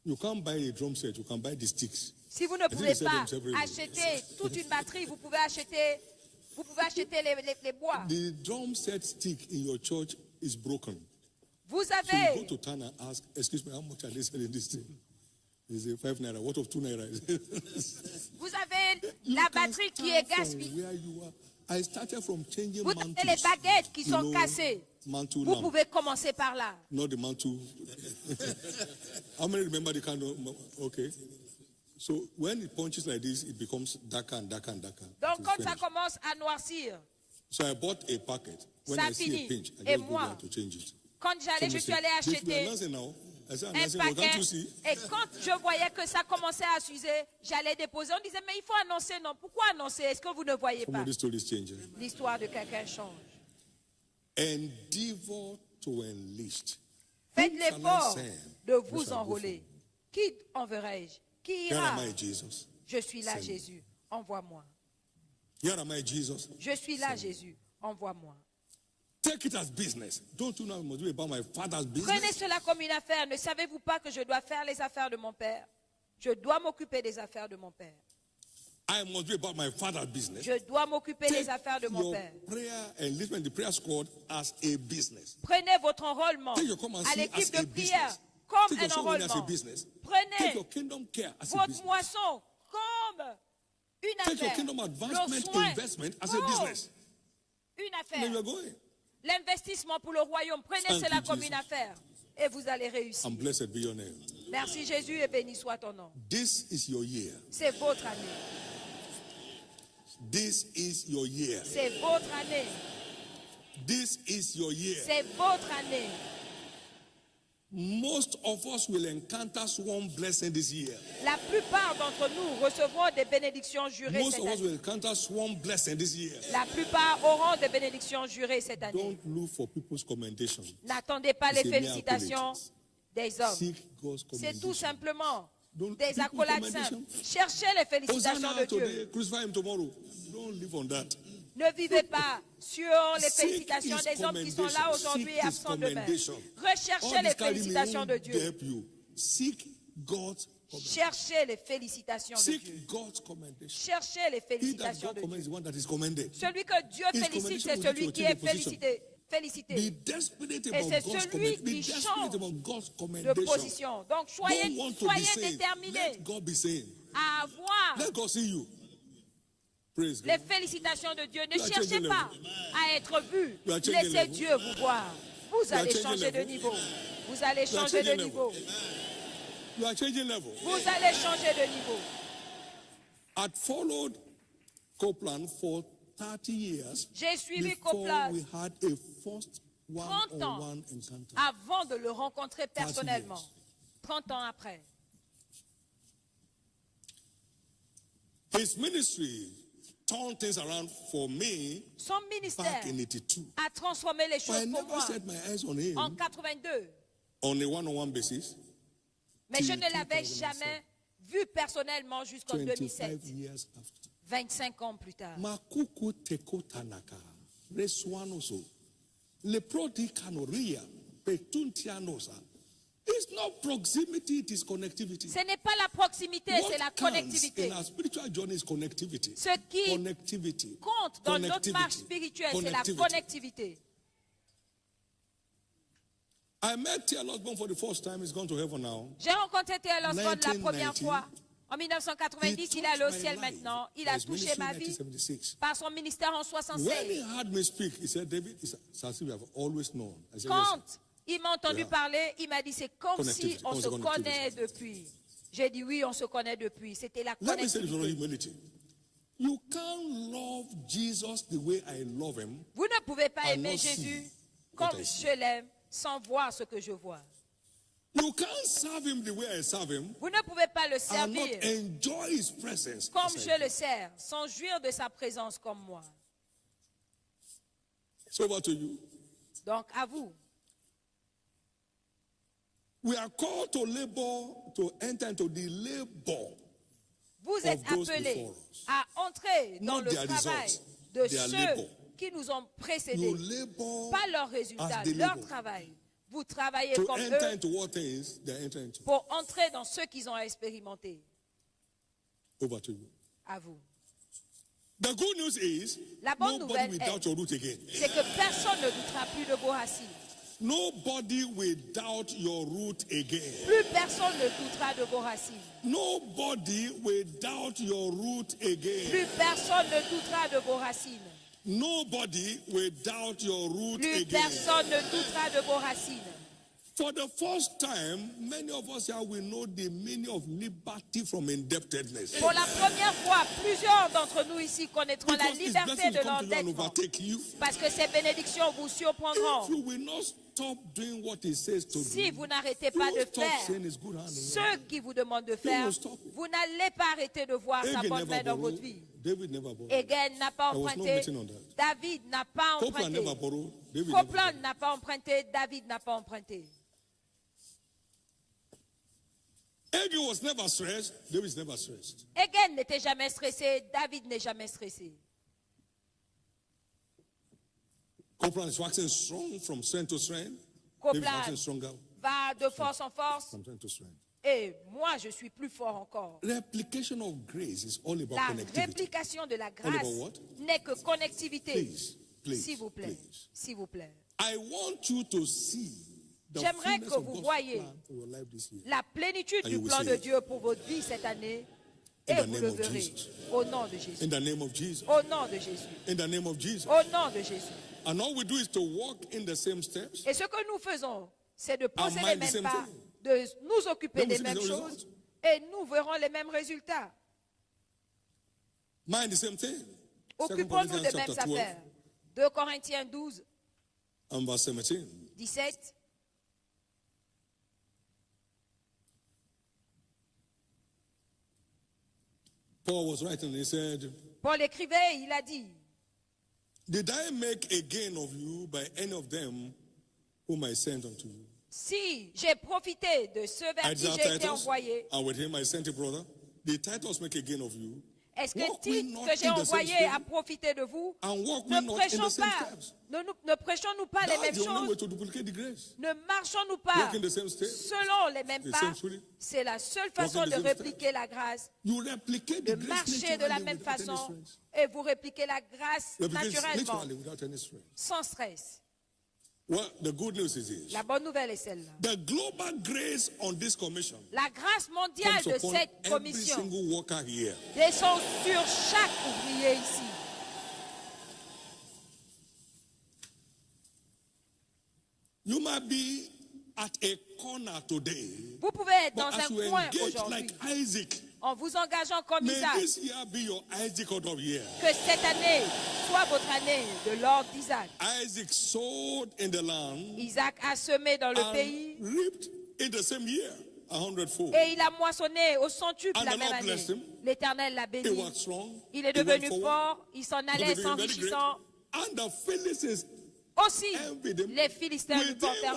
You can't buy a drum set. You can buy the sticks. Si vous ne pouvez pas acheter toute une batterie, vous pouvez acheter les bois. The drum set stick in your church is broken. Vous So avez, you go to town and ask, excuse me, how much are they selling this thing? Is it 5 naira? What of 2 naira? vous avez la batterie qui est gaspillée. I started from changing Vous avez les baguettes qui sont cassées. Vous pouvez commencer par là. Not the mantle. How many remember the candle? Okay. So when it punches like this, it becomes darker and darker and darker. Donc quand ça commence à noircir, so I bought a packet. When ça I see finit. a pinch, I Et just go moi, there to change it. quand je suis allé acheter un paquet, et quand je voyais que ça commençait à s'user, j'allais déposer. On disait, mais il faut annoncer, non? Pourquoi annoncer? Est-ce que vous ne voyez pas? L'histoire de quelqu'un change. Endeavor to enlist. Faites l'effort de vous enrôler. Qui enverrai-je? Qui ira? Je suis là, Jésus. Envoie-moi. Je suis là, Jésus. Envoie-moi. Take it as business. Don't you know it must be about my father's business? Prenez cela comme une affaire. Ne savez-vous pas que je dois faire les affaires de mon père? Je dois m'occuper des affaires de mon père. I must be about my father's business. Je dois m'occuper des affaires de mon père. Prayer enlistment, the prayer squad, as a business. Prenez votre enrôlement à l'équipe de prière comme un enrôlement. Prenez votre moisson comme une affaire. Le soin comme une affaire. L'investissement pour le royaume, prenez cela comme une affaire et vous allez réussir. Merci Jésus et béni soit ton nom. This is your year. C'est votre année. This is your year. C'est votre année. This is your year. C'est votre année. Most of us will encounter one blessing this year. La plupart d'entre nous recevront des bénédictions jurées Most cette of us année. will encounter one blessing this year. La plupart auront des bénédictions jurées cette année. Don't look for people's commendation. N'attendez pas les félicitations des hommes. Seek God's C'est commendation. tout simplement Don't des people accolades commendation. simples. Cherchez les félicitations Hosanna de Dieu. today, crucify him tomorrow. Don't live on that. Ne vivez pas sur les félicitations des hommes qui sont là aujourd'hui et absents demain. Recherchez les félicitations de Dieu. Seek God's Cherchez les félicitations de Dieu. Seek God's commendation. Cherchez les He that félicitations God de commends Dieu. is one that is commended. Celui que Dieu félicite, c'est celui qui est félicité. Be desperate Et about c'est God's celui commendation. Be qui desperate change about God's de commendation. position. Donc soyez Don't want to be seen. déterminés Let God be seen. à avoir Let God see you. Praise les God. félicitations de Dieu. Ne You are cherchez changing pas level. à être vu. You are changing Laissez level. Dieu vous voir. Vous allez changing changer de level. niveau. Vous allez You are changer de changing niveau. You are changing level. Vous allez changer de niveau. I'd followed Copeland for 30 years J'ai suivi before Copeland we had a first 30 ans one-on-one encounter. avant de le rencontrer personnellement. 30 ans après. His ministry turned things around for me Son ministère back in 82. a transformé les But I choses pour never moi set my eyes on him en 82. on a one-on-one basis. Mais je ne l'avais jamais vu personnellement jusqu'en 2007. 25 years after. 25 ans plus tard. Makuku teko tanaka, reswanoso, leprodi kanoria, petuntianosa. It's not proximity, it is connectivity. Ce n'est pas la proximité, c'est la What counts connectivité. in our spiritual journey is connectivity. Ce qui Connectivity. compte dans notre marche spirituelle, c'est la connectivité. I met T.L. Osborne for the first time. He's gone to heaven now. J'ai rencontré T.L. Osborne la première fois. En 1990, il est allé au ciel maintenant. Il a touché ma vie par son ministère en 1976. When he heard me speak, he said, David, it's as if we have always known. I said, Quand il m'a entendu parler, il m'a dit, c'est comme si on se connaît depuis. J'ai dit, oui, on se connaît depuis. C'était la connectivité. You can't love Jesus the way I love him. Vous ne pouvez pas aimer Jésus comme je l'aime sans voir ce que je vois. You can't serve him the way I serve him. Vous ne pouvez pas le servir and not enjoy his presence comme je le sers, sans jouir de sa présence comme moi. So over to you. Donc à vous. We are called to labor, to enter into the labor. Vous êtes appelés à entrer dans le travail de ceux qui nous ont précédés. Pas leurs résultats, leur travail. Vous travaillez comme eux pour entrer dans ce qu'ils ont expérimenté. Over to you. À vous. The good news is, la bonne nouvelle c'est que personne ne doutera plus de vos racines. Nobody will doubt your root again. Plus personne ne doutera de vos racines. Nobody will doubt your root again. Plus personne ne doutera de vos racines. Nobody will doubt your root Plus again. Personne ne doutera de vos racines. For the first time, many of us here will know the meaning of liberty from indebtedness. Pour la première fois, plusieurs d'entre nous ici connaîtront la liberté de l'endettement. Parce que ces bénédictions vous surprendront. If you will not stop doing what he says to si do, vous n'arrêtez pas de faire ce qu'il vous demande de faire, vous n'allez pas arrêter de voir sa bonne main dans votre vie. Hagin n'a pas emprunté. David n'a pas emprunté. Copeland n'a pas emprunté. David n'a pas emprunté. Hagin was never stressed. David is never stressed. Hagin n'était jamais stressé. David n'est jamais stressé. Copeland is waxing strong from strength to strength. Copeland va de force en force. From strength to strength. Et moi, je suis plus fort encore. Replication of grace is all about la connectivity. Réplication de la grâce n'est que connectivité. S'il vous plaît. S'il vous plaît. I want you to see J'aimerais que vous voyiez la plénitude du plan de Dieu pour votre vie cette année. Et vous le verrez au nom de Jésus. In the name of Jesus. Au nom de Jésus. In the name of Jesus. Au nom de Jésus. And all we do is to walk in the same steps. Et ce que nous faisons, c'est de poser les mêmes pas, de nous occuper des mêmes choses, et nous verrons les mêmes résultats. Mind the same thing. Occupons-nous des mêmes affaires. 2 Corinthiens 12, and verse 17. Paul was writing, he said, Paul écrivait, il a dit, did I make a gain of you by any of them whom I sent unto you? Si j'ai profité de ceux vers qui j'ai été envoyé, and with him I sent a brother, did Titus make a gain of you? Est-ce que Tite, que j'ai envoyé, a profité de vous? Ne prêchons-nous pas les mêmes choses? Ne marchons-nous pas selon les mêmes pas? C'est la seule façon de répliquer la grâce. De marcher de la même façon et vous répliquez la grâce naturellement, sans stress. Well, the good news is this. La bonne nouvelle est celle-là. The global grace on this commission la grâce mondiale de cette commission descend sur chaque ouvrier ici. You might be at a corner today. Vous pouvez être dans un coin aujourd'hui. En vous engageant comme Isaac. Que cette année soit votre année de l'ordre d'Isaac. Isaac a semé dans le pays. Et il a moissonné au centuple la même année. L'Éternel l'a béni. Il est devenu fort. Il s'en allait s'enrichissant. Aussi, les Philistins lui portèrent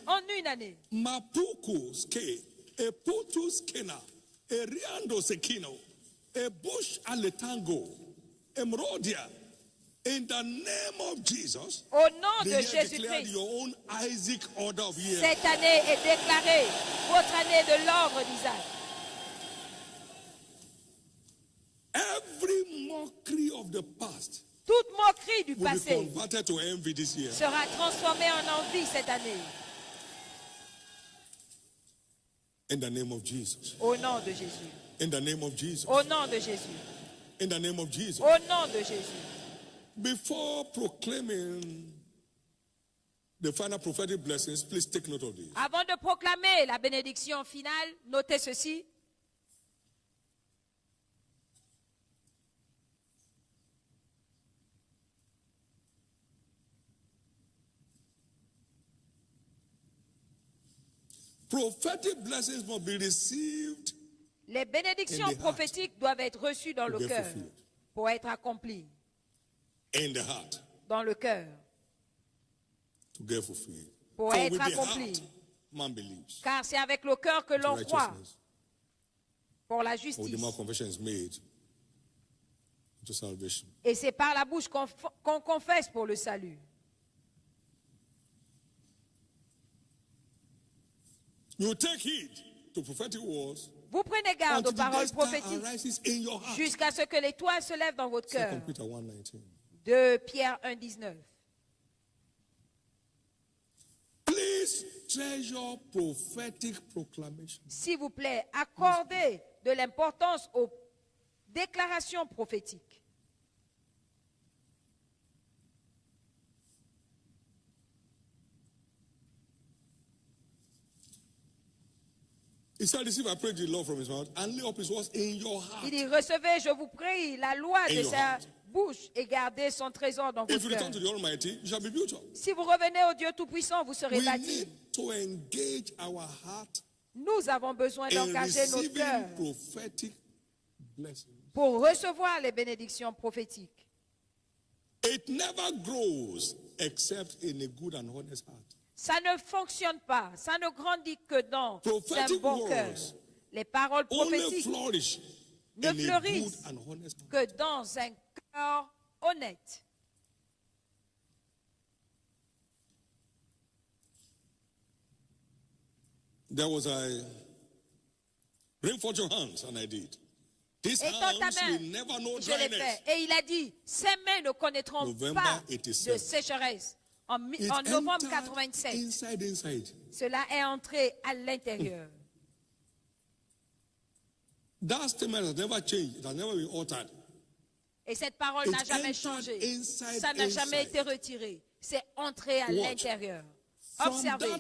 en une année. Eriando Sekino, a bush aletango, Emrodia. In the name of Jesus, au nom de Jésus-Christ, cette année est déclarée votre année de l'ordre d'Isaac. Every mockery of the past toute moquerie du passé to envy this year. Sera transformée en envie cette année. In the name of Jesus. Au nom de Jésus. In the name of Jesus. Au nom de Jésus. In the name of Jesus. Au nom de Jésus. Before proclaiming the final prophetic blessings, please take note of this. Avant de proclamer la bénédiction finale, notez ceci. Prophetic blessings must be received. Les bénédictions prophétiques doivent être reçues dans le cœur pour être accomplies. In the heart. Dans le cœur. To get fulfilled. Pour être accomplies. Man believes. Car c'est avec le cœur que l'on croit pour la justice. Et c'est par la bouche qu'on confesse pour le salut. You take heed to prophetic words. Vous prenez garde aux paroles prophétiques jusqu'à ce que l'étoile se lève dans votre cœur. 2 Pierre 1,19. Please treasure prophetic proclamation. S'il vous plaît, accordez de l'importance aux déclarations prophétiques. He said, receive, I pray the Lord from his mouth, and lay up his words in your heart. Il dit, recevez, je vous prie, la loi de sa bouche et gardez son trésor dans votre cœur. Si vous revenez au Dieu Tout-Puissant, vous serez bâtis. Nous avons besoin d'engager notre cœur pour recevoir les bénédictions prophétiques. It never grows except in a good and honest heart. Ça ne fonctionne pas, ça ne grandit que dans un bon cœur. Les paroles prophétiques ne fleurissent que dans un cœur honnête. There was a bring forth your hands, and I did. These hands will never know dryness. Et il a dit, ces mains ne connaîtront pas de sécheresse. En novembre 87, cela est entré à l'intérieur. Et cette parole n'a jamais changé. Ça n'a jamais été retiré. C'est entré à l'intérieur. Observez. À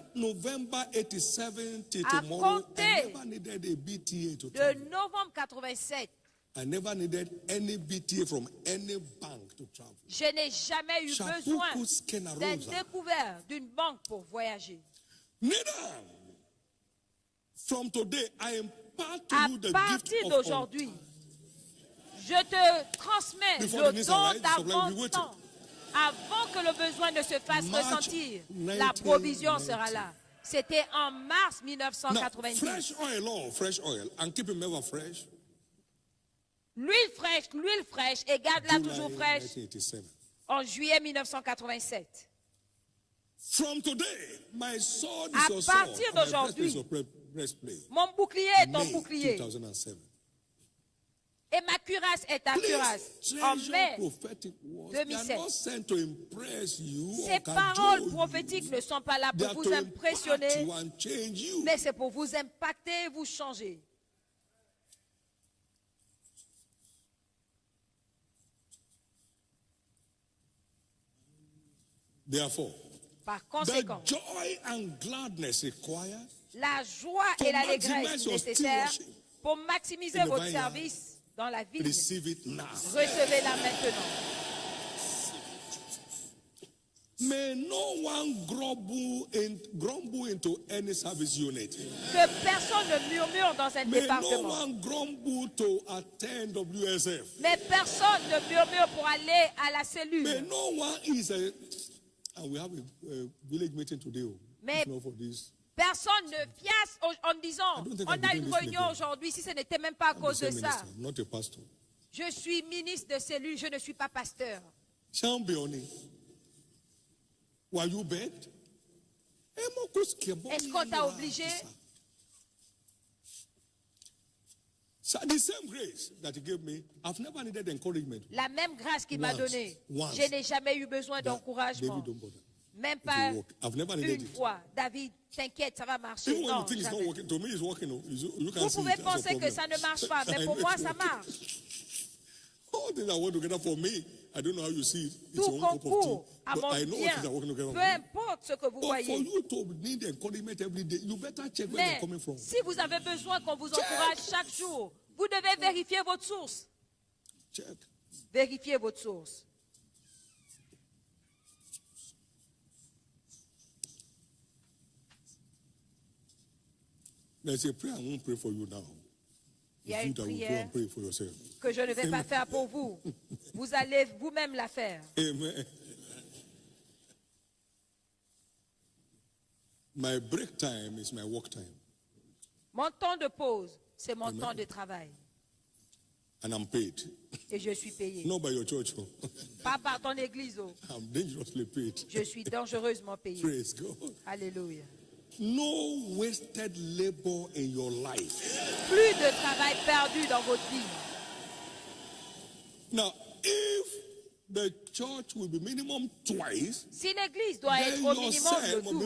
compter de novembre 87, I never needed any BTA from any bank to travel. Je n'ai jamais eu besoin d'un découvert d'une banque pour voyager. From today, I impart to you the gift of partir d'aujourd'hui, je te transmets le don d'avancement. Avant que le besoin ne se fasse ressentir, la provision sera là. C'était en mars 1990. Now, fresh oil, and keep it never fresh. L'huile fraîche, et garde-la toujours fraîche. En juillet 1987. From today, my sword à partir d'aujourd'hui, mon bouclier est ton bouclier. 2007. Et ma cuirasse est ta cuirasse. En mai 2007. Ces paroles prophétiques ne sont pas là pour vous impressionner, mais c'est pour vous impacter et vous changer. Therefore, par conséquent, the joy and gladness required la joie et l'allégresse nécessaires pour maximiser votre service dans la vie. Recevez-la maintenant. May no one grumble into any service unit. Que personne ne murmure dans un département. No one grumble to attend WSF. Mais personne ne murmure pour aller à la cellule. May no one is a and we have a village meeting today. Mais personne ne fiasse en disant on a une réunion aujourd'hui si ce n'était même pas à cause de ça. Je suis ministre de cellule, je ne suis pas pasteur. Est-ce qu'on t'a obligé? La même grâce qu'il m'a donnée, je n'ai jamais eu besoin d'encouragement. Même pas une fois. David, t'inquiète, ça va marcher. Non, jamais. Vous pouvez penser que ça ne marche pas, mais pour moi, ça marche. Tout concourt à mon bien, peu importe ce que vous voyez. Mais si vous avez besoin qu'on vous encourage chaque jour, vous devez vérifier votre source. Vérifiez votre source. There's a prayer I won't pray for you now. Il y a une prière que je ne vais pas faire pour vous. Vous allez vous-même la faire. Amen. My break time is my work time. Mon temps de pause, c'est mon temps de travail. And I'm paid. Et je suis payé. Not by your church. Pas par ton église. I'm dangerously paid. Je suis dangereusement payé. Praise God. Alléluia. No wasted labor in your life. Plus de travail perdu dans votre vie. Now, if the church will be minimum twice, si l'église doit être au minimum le double,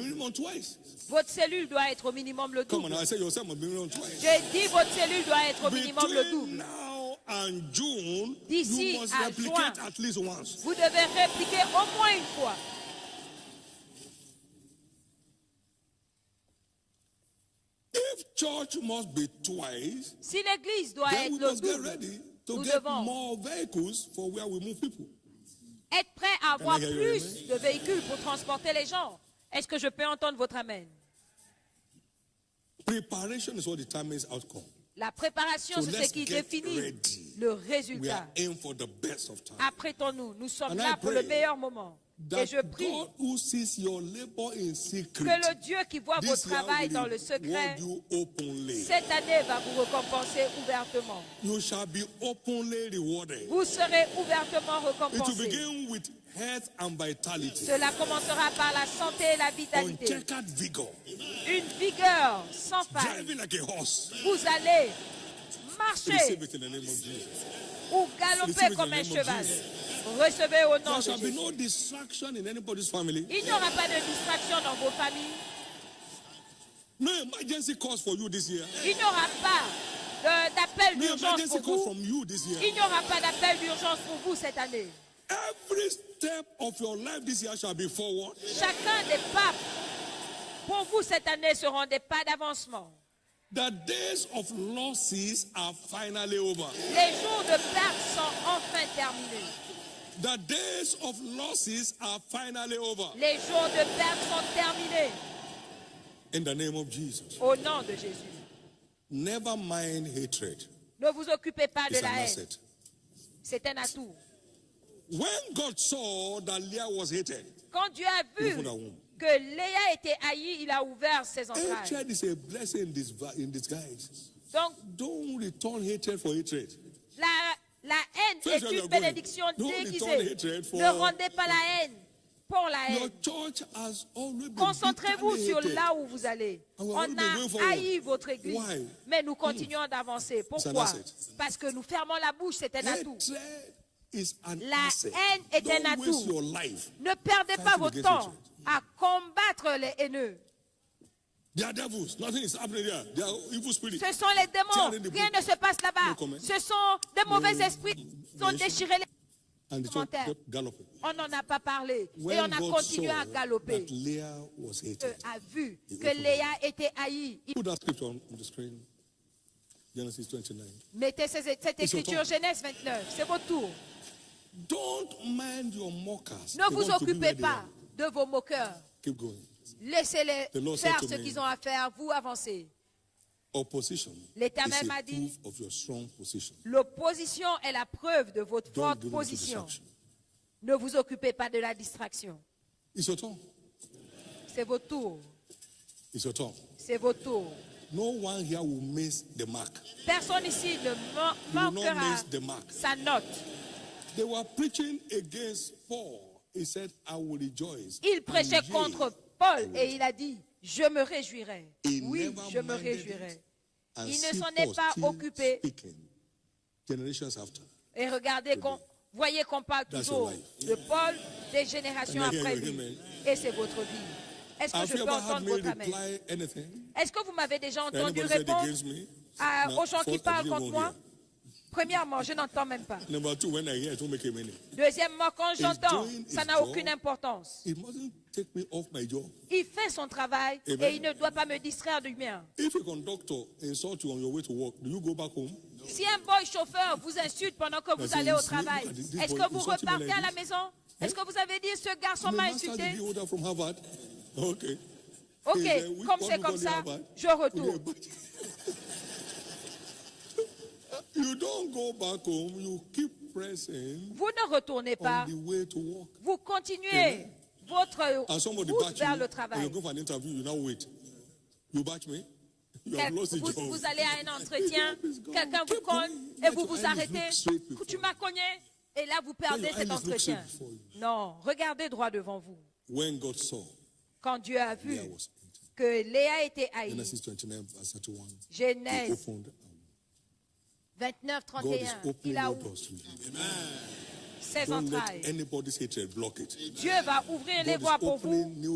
votre cellule doit être au minimum le double. Come on, I say your cell must be minimum twice. J'ai dit votre cellule doit être au minimum le double. Now and June, d'ici you must à replicate juin, at least once. Vous devez répliquer au moins une fois. If church must be twice, si l'église doit être le double, nous devons more vehicles for where we move people. Être prêt à avoir plus de véhicules pour transporter les gens. Est-ce que je peux entendre votre amen? Preparation is what determines outcome. La préparation, c'est ce qui définit le résultat. Apprêtons-nous, nous sommes là pour le meilleur moment. Et je prie que le Dieu qui voit votre travail dans le secret, cette année va vous récompenser ouvertement. Vous serez ouvertement récompensé. Cela commencera par la santé et la vitalité. Une vigueur sans faille. Vous allez marcher ou galoper comme un cheval. Recevez au nom de Jésus. Il n'y aura pas de distraction dans vos familles. Il n'y aura pas d'appel d'urgence pour vous. Il n'y aura pas d'appel d'urgence pour vous cette année. Chacun des pas pour vous cette année seront des pas d'avancement. The days of losses are finally over. Les jours de perte sont enfin terminés. The days of losses are finally over. Les jours de perte sont terminés. In the name of Jesus. Au nom de Jésus. Never mind hatred. Ne vous occupez pas de la haine. C'est un atout. When God saw that Leah was hated, quand Dieu a vu que Léa était haïe, il a ouvert ses entrailles. Hatred is a blessing in disguise. Donc, don't return hatred for hatred. La haine est une bénédiction déguisée. Ne rendez pas la haine pour la haine. Concentrez-vous sur là où vous allez. On a haï votre église, mais nous continuons d'avancer. Pourquoi? Parce que nous fermons la bouche, c'est un atout. La haine est un atout. Ne perdez pas votre temps à combattre les haineux. Ce sont les démons. Rien ne se passe là-bas. Ce sont des mauvais esprits qui ont déchiré les commentaires. On n'en a pas parlé. Et on a continué à galoper. Dieu a vu que Léa était haïe. Mettez cette écriture Genèse 29. C'est votre tour. Ne vous occupez pas de vos moqueurs. Laissez-les faire ce qu'ils ont à faire, vous avancez. L'Éternel m'a dit, l'opposition est la preuve de votre forte position. Ne vous occupez pas de la distraction. C'est votre tour. C'est votre tour. Personne ici ne manquera sa note. Il prêchait contre Paul et il a dit, je me réjouirai. Oui, je me réjouirai. Il ne s'en est pas occupé. Et regardez Voyez qu'on parle toujours de Paul, des générations après lui. Et c'est votre vie. Est-ce que je peux entendre votre amen? Est-ce que vous m'avez déjà entendu répondre aux gens qui parlent contre moi? Premièrement, je n'entends même pas. Deuxièmement, quand j'entends, ça n'a aucune importance. Il fait son travail et il ne doit pas me distraire du mien. Si un boy chauffeur vous insulte pendant que vous allez au travail, est-ce que vous repartez à la maison? Est-ce que vous avez dit ce garçon m'a insulté? Ok, comme c'est comme ça, je retourne. You don't go back home, you keep pressing. Vous ne retournez pas. Vous continuez votre route vers le travail. Vous allez à un entretien, quelqu'un vous cogne et vous vous arrêtez. Tu m'as cogné et là vous perdez cet entretien. Non, regardez droit devant vous. Quand Dieu a vu que Léa était haïe, Genèse 29, 31, il a ouvert ses entrailles. Dieu va ouvrir les voies pour vous. Dieu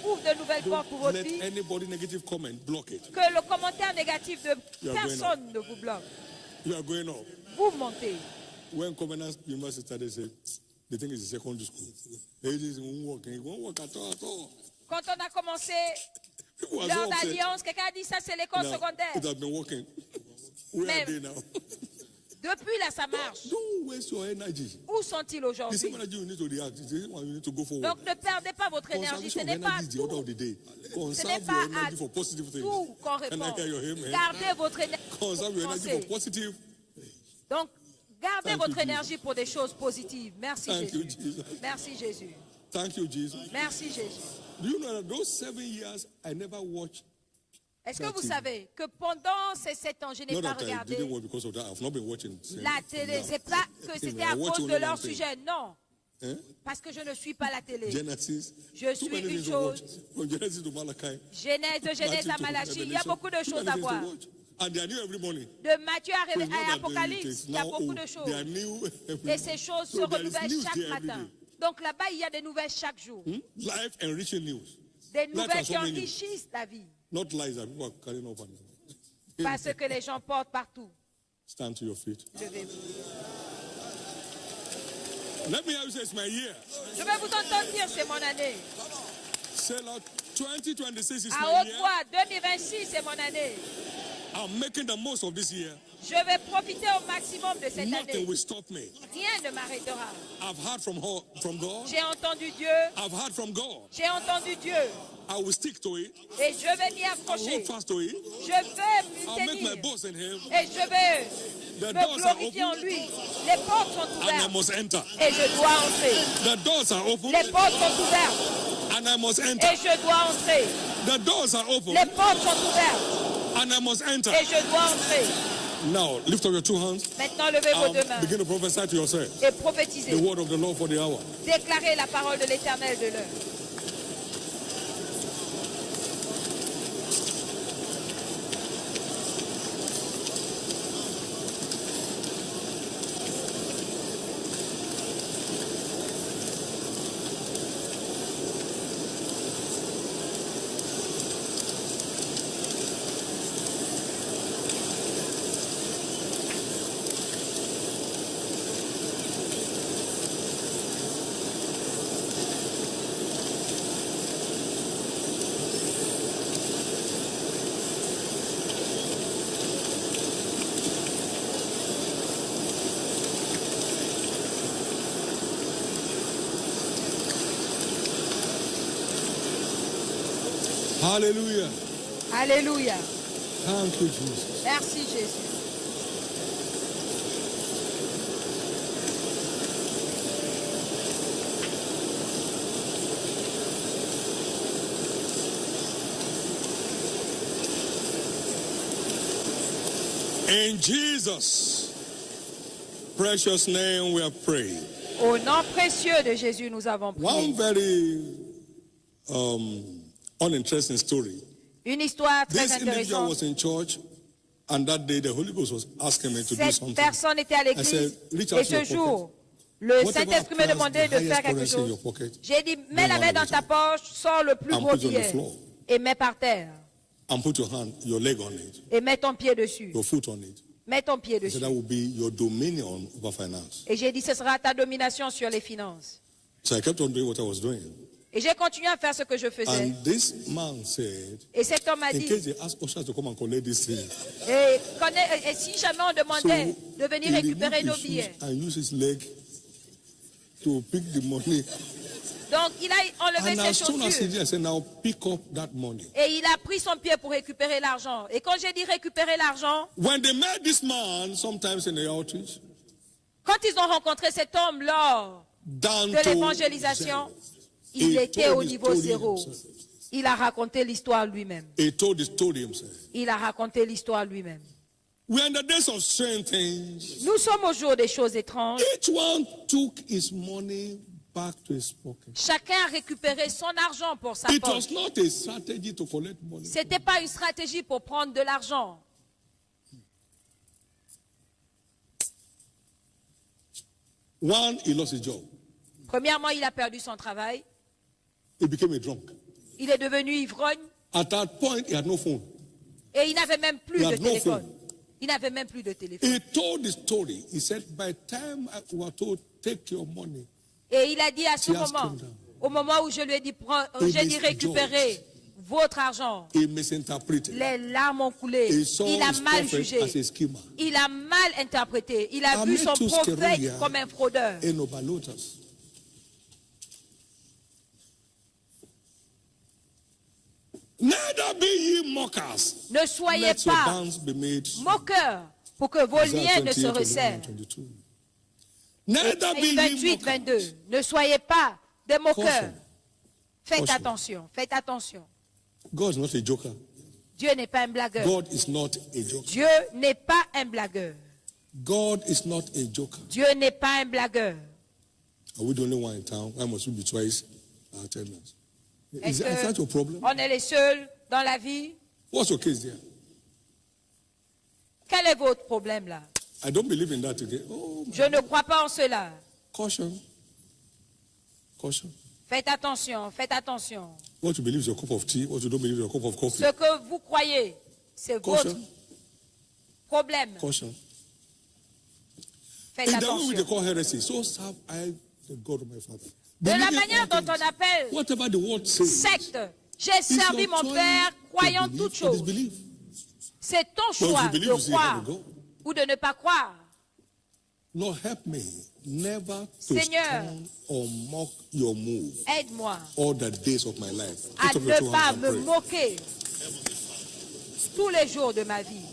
ouvre de nouvelles portes pour votre vie. Que le commentaire négatif de personne ne vous bloque. Vous montez. When Covenant University started, said the thing is a secondary school. Ladies won't work. It won't work at all. Quand on a commencé l'heure d'alliance, quelqu'un a dit ça c'est l'école secondaire. It has been working. Where are they now? Depuis là, ça marche. Don't waste your energy. Où sont-ils aujourd'hui? Donc ne perdez pas votre énergie. Ce n'est pas à tout. Ce n'est pas à tout qu'on répond. Gardez votre énergie. Donc, gardez votre énergie pour des choses positives. Merci Jésus. Merci Jésus. Thank you, Jesus. Merci Jésus. Do you know that those 7 years I never watched? Est-ce que vous savez que pendant ces 7 ans, je n'ai pas regardé la télé? C'est pas que c'était à cause de leur sujet, non. Parce que je ne suis pas la télé. Je suis une chose. Genèse de Genèse à Malachie, il y a beaucoup de choses à voir. De Matthieu à Apocalypse, il y a beaucoup de choses. Et ces choses se renouvellent chaque matin. Donc là-bas, il y a des nouvelles chaque jour. Des nouvelles qui enrichissent ta vie. Not lies that people are carrying up on. Pas ce que les gens portent partout. Stand to your feet. Levez-vous. Let me hear you say it's my year. Je vais vous entendre dire c'est mon année. Say Lord, 2026 is à my haute year. voix, 2026 c'est mon année. I'm making the most of this year. Je vais profiter au maximum de cette Nothing année. will stop me. Rien ne m'arrêtera. I've heard from God. J'ai entendu Dieu. I've heard from God. J'ai entendu Dieu. I will stick to it. Et je vais m'y I will accrocher. hold fast to it. Je vais m'y I'll make my tenir. boast in Him. Et je vais The me doors are glorifier en open lui. Les portes sont and I ouvertes. must enter. Et je dois entrer. The doors are open Les portes sont ouvertes. and I must enter. Et je dois entrer. The doors are open Les portes sont ouvertes. and I must enter. Et je dois entrer. Now, lift up your 2 hands. Maintenant, levez vos 2 mains. Begin to prophesy to yourself. Et prophétisez. The word of the Lord for the hour. Déclarez la parole de l'Éternel de l'heure. Hallelujah. Alléluia. Thank you, Jesus. Merci Jésus. In Jesus' precious name we are praying. Au nom précieux de Jésus, nous avons prié. One very uninteresting story. Une histoire très This individual intéressante. was in church And that day, the Holy Ghost was asking me to do Cette something. personne était à l'église. Et ce jour, le Saint-Esprit me demandait de faire quelque chose. J'ai dit, mets la main dans ta poche, sors le plus gros billet et mets par terre. And put your leg on it. Et mets ton pied dessus. Your foot on it. Mets ton pied dessus. So that will be your dominion over finance. Et j'ai dit, ce sera ta domination sur les finances. So I kept on doing what I was doing. Et j'ai continué à faire ce que je faisais. And this man said, et cet homme a in dit, case they ask Osha to come and collect this thing. Et si jamais on demandait de venir récupérer nos billets. And use his leg to pick the money. Donc il a enlevé ses chaussures. Said, now pick up that money. Et il a pris son pied pour récupérer l'argent. Et quand j'ai dit récupérer l'argent, when they met this man, sometimes in the outreach, quand ils ont rencontré cet homme lors de l'évangélisation, il était au niveau zéro. Il a raconté l'histoire lui-même. Il a raconté l'histoire lui-même. We are in the days of strange things. Nous sommes au jour des choses étranges. Each one took his money back to his pocket. Chacun a récupéré son argent pour sa It poche. was not a strategy to collect money. C'était pas une stratégie pour prendre de l'argent. One, he lost his job. Premièrement, il a perdu son travail. He became a drunk. Il est devenu ivrogne. At that point, he had no phone. Et il n'avait même plus de téléphone. Il n'avait même plus de téléphone. He told the story. He said, by the time we were told, take your money. Et il a dit à ce moment, au moment où je lui ai dit, récupérez votre argent, les larmes ont coulé. Il a mal jugé. Il a mal interprété. Il a vu son prophète comme un fraudeur. Ne soyez pas moqueurs pour que vos liens ne se resserrent. 28, 22. Ne soyez pas des moqueurs. Faites attention, faites attention. God is not a joker. Dieu n'est pas un blagueur. God is not a joker. Dieu n'est pas un blagueur. God is not a joker. Dieu n'est pas un blagueur. Are we the only one in town? Why must we be twice our attendance? Is that your problem? On est les seuls dans la vie. What's your case there? Quel est votre problème là? I don't believe in that again. Oh, je ne crois pas en cela. Caution. Caution. Faites attention, faites attention. What you believe is a cup of tea, what you don't believe is a cup of coffee. Ce que vous croyez, c'est votre problème. Caution. Faites attention. They call heresy. So serve I the God of my father. De la manière dont on appelle secte, j'ai servi mon Père croyant toutes choses. C'est ton choix de croire ou de ne pas croire. Lord, help me never to stand or mock your move. Aide-moi all the days of my life. À ne pas me moquer tous les jours de ma vie.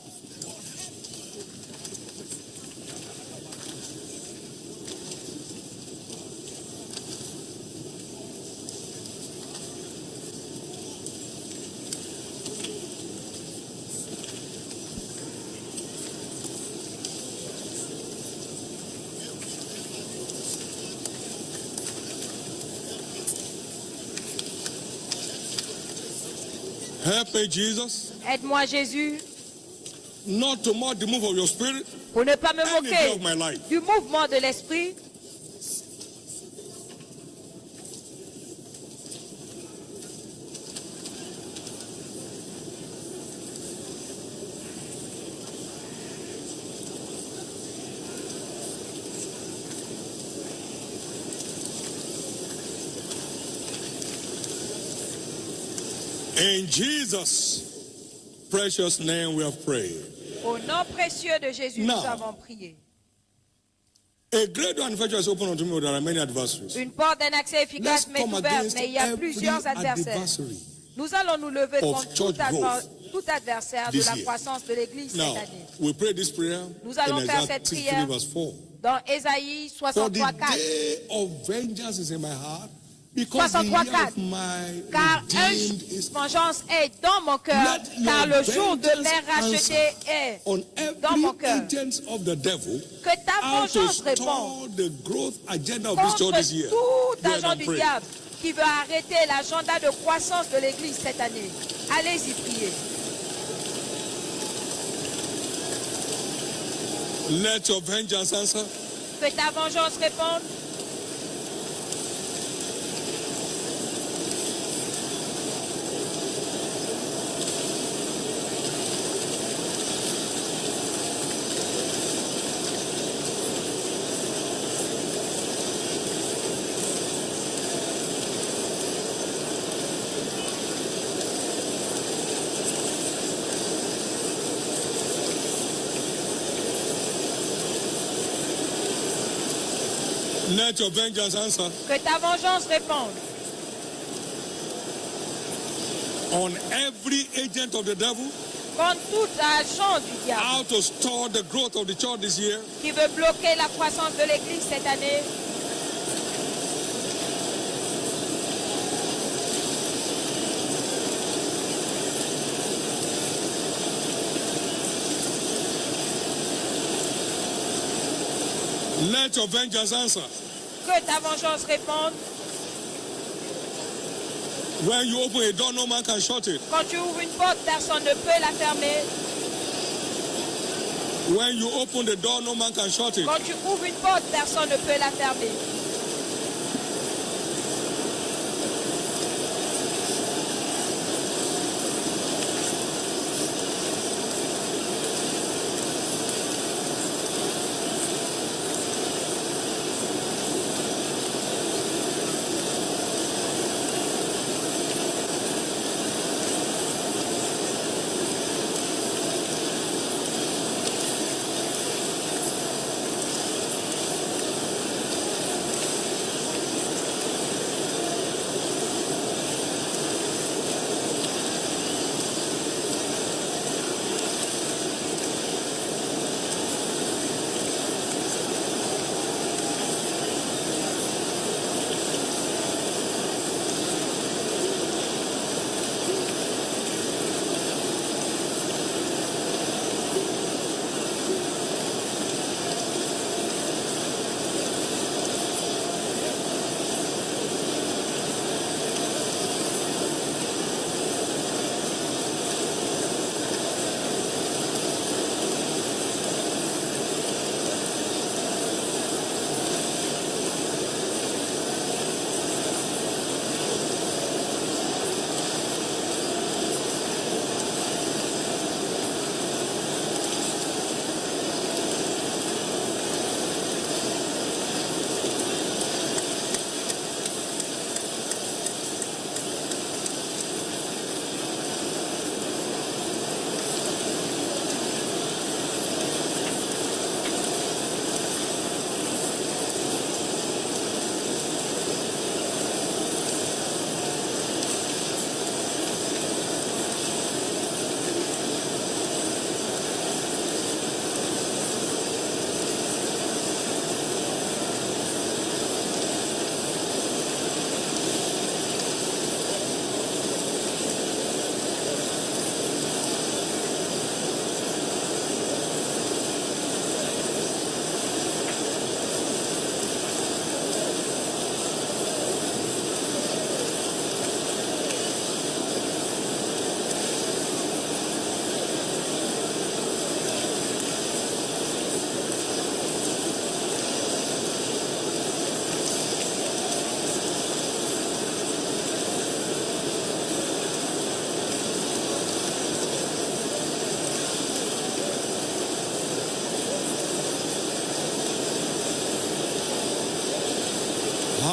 Help me, Jesus. Aide-moi, Jésus. Not to mock the move of your spirit. Pour ne pas me moquer du mouvement de l'esprit. In Jesus' precious name we have prayed. Au nom précieux de Jésus, nous avons prié. A great door is open unto me, but there are many adversaries. Une porte d'un accès efficace m'est ouverte, mais il y a plusieurs adversaires. Nous allons nous lever contre tout adversaire de la croissance de l'Église cette année. We pray this prayer. Nous allons faire cette prière dans Ésaïe 63, 4. 63, 4. Car vengeance est dans mon cœur, car le jour de mes rachetés est dans mon cœur. Que ta vengeance réponde contre tout agent du diable qui veut arrêter l'agenda de croissance de l'Église cette année. Allez-y prier. Let your vengeance answer. Que ta vengeance réponde. Let your vengeance answer. Que ta vengeance réponde. On every agent of the devil. Contre tout agent du diable. How to stall the growth of the church this year. Qui veut bloquer la croissance de l'Église cette année. Let your vengeance answer. Que ta vengeance réponde. When you open a door, no man can shut it. Quand tu ouvres une porte, personne ne peut la fermer. When you open the door, no man can shut it. Quand tu ouvres une porte, personne ne peut la fermer.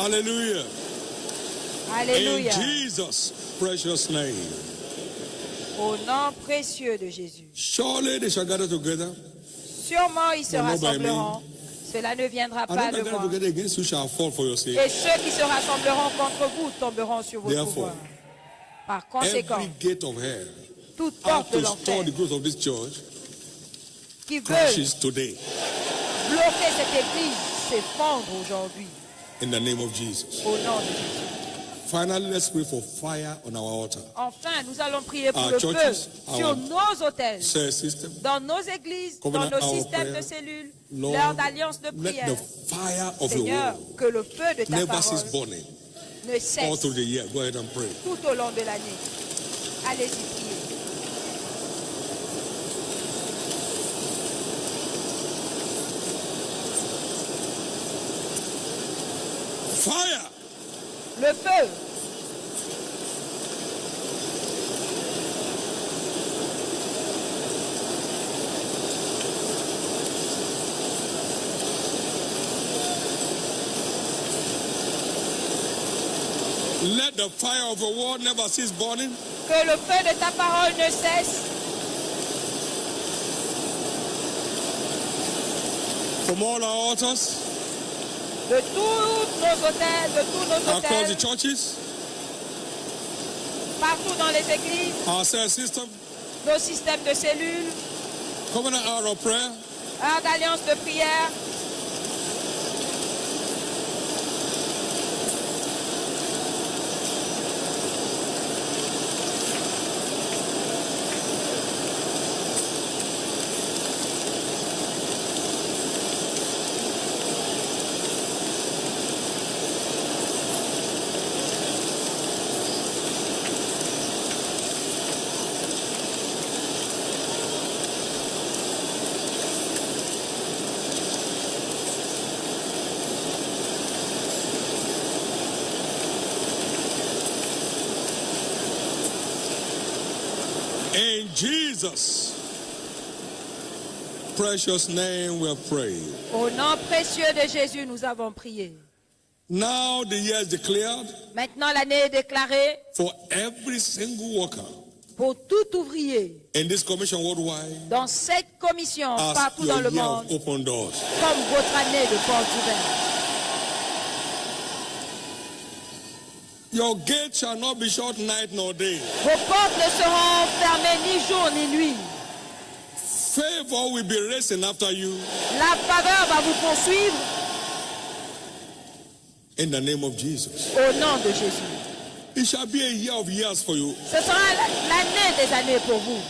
Hallelujah. Alléluia. In Jesus' precious name. Au nom précieux de Jésus. Surely they shall gather together. Sûrement ils se rassembleront. Cela ne viendra pas de moi. Et ceux qui se rassembleront contre vous tomberont sur votre pouvoir. Par conséquent, toute porte de l'enfer qui veut bloquer cette église s'effondre aujourd'hui. In the name of Jesus. Au nom de Jésus. Finally, let's pray for fire on our altar. Enfin, nous allons prier pour le feu sur nos autels, dans nos églises, dans nos systèmes de cellules, leurs d'alliance de prière. Seigneur, que le feu de ta parole ne cesse tout au long de l'année. Allez-y, priez. Fire. Le feu. Let the fire of your word never cease burning. Que le feu de ta parole ne cesse. From all our altars. De tous nos hôtels, across the churches. Partout dans les églises. Our cell system. Nos systèmes de cellules. Covenant hour of prayer. Heure d'alliance de prière. In Jesus' precious name we have prayed. Au nom précieux de Jésus, nous avons prié. Now the year is declared. Maintenant l'année est déclarée. For every single worker. Pour tout ouvrier. In this commission worldwide. Dans cette commission partout dans le monde. Open doors. Comme votre année de portes ouvertes. Your gate shall not be shut night nor day. Vos portes ne seront fermées ni jour ni nuit. Favor will be racing after you. La faveur va vous poursuivre. In the name of Jesus. Au nom de Jésus. It shall be a year of years for you. Ce sera l'année des années pour vous.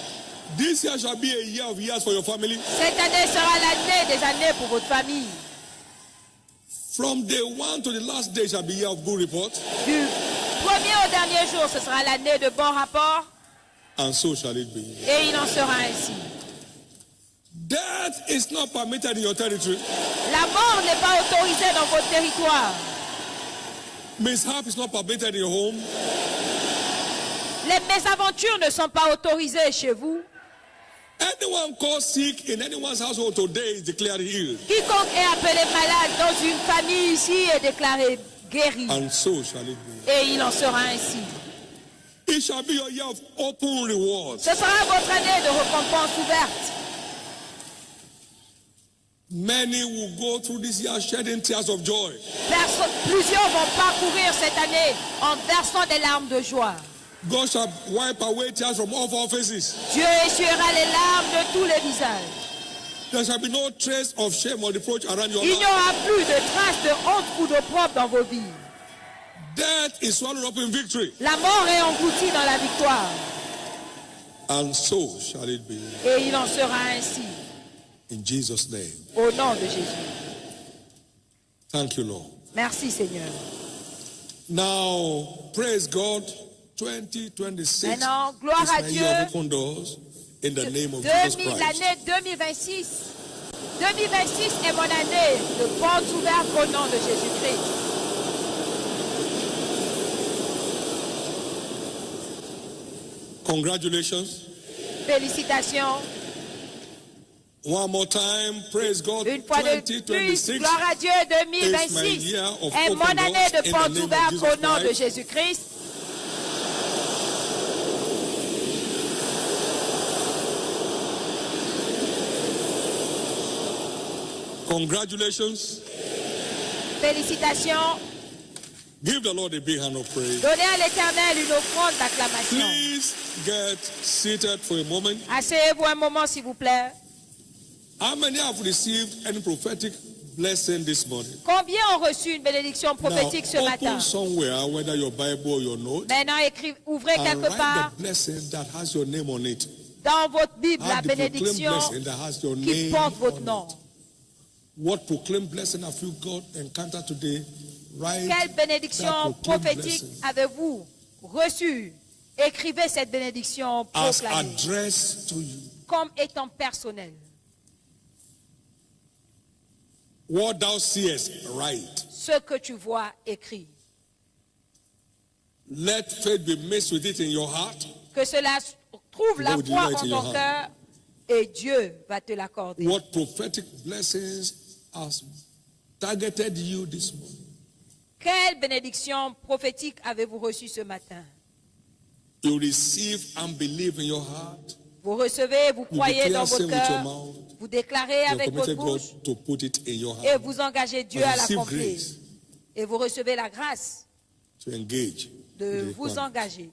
This year shall be a year of years for your family. Cette année sera l'année des années pour votre famille. From day one to the last day shall be a year of good report. Du premier au dernier jour, ce sera l'année de bons rapports. And so shall it be. Et il en sera ainsi. Death is not permitted in your territory. La mort n'est pas autorisée dans votre territoire. Mishap is not permitted in your home. Les mésaventures ne sont pas autorisées chez vous. Anyone called sick in anyone's household today is declared healed. Quiconque est appelé malade dans une famille ici est déclaré guéri. And so shall it be. Et il en sera ainsi. It shall be your year of open rewards. Ce sera votre année de récompense ouverte. Many will go through this year shedding tears of joy. Plusieurs vont parcourir cette année en versant des larmes de joie. God shall wipe away tears from all our faces. Dieu essuiera les larmes de tous les visages. There shall be no trace of shame or reproach around your Il life. n'y aura plus de traces de honte ou d'opprobre dans vos vies. Death is swallowed up in victory. La mort est engloutie dans la victoire. And so shall it be. Et il en sera ainsi. In Jesus' name. Au nom de Jésus. Thank you, Lord. Merci, Seigneur. Now, praise God. 2026 Maintenant, gloire à Dieu. Open doors in the name of Jesus Christ. L'année 2026. 2026 est mon année de portes ouvertes au nom de Jésus-Christ. Congratulations. Félicitations. One more time, praise God. Une fois de plus, gloire à Dieu, 2026 est mon année de portes ouvertes au nom de Jésus-Christ. Congratulations. Félicitations. Give the Lord a big hand of praise. Donnez à l'Éternel une offrande d'acclamation. Please get seated for a moment. Asseyez-vous un moment, s'il vous plaît. How many have received any prophetic blessing this morning? Combien ont reçu une bénédiction prophétique ce matin? Open somewhere, whether your Bible or your note, Maintenant, ouvrez quelque part the blessing that has your name on it. dans votre Bible la Have the bénédiction proclaimed blessing that has your qui name porte votre on nom. it. What proclaimed blessing have you got encountered today? Write Quelle bénédiction that proclaimed prophétique blessing avez-vous reçue? Écrivez cette bénédiction as proclamée addressed to you. comme étant personnelle. What thou seest, write. ce que tu vois écrit. Let faith be mixed with it in your heart. Que cela trouve la foi en ton cœur et Dieu va te l'accorder. What prophetic blessings has targeted you this morning? Quelle bénédiction prophétique avez-vous reçue ce matin? You receive and believe in your heart. Vous recevez, vous croyez dans votre cœur, mouth, vous déclarez avec votre bouche et vous engagez Dieu à l'accomplir. Et vous recevez la grâce de vous engager.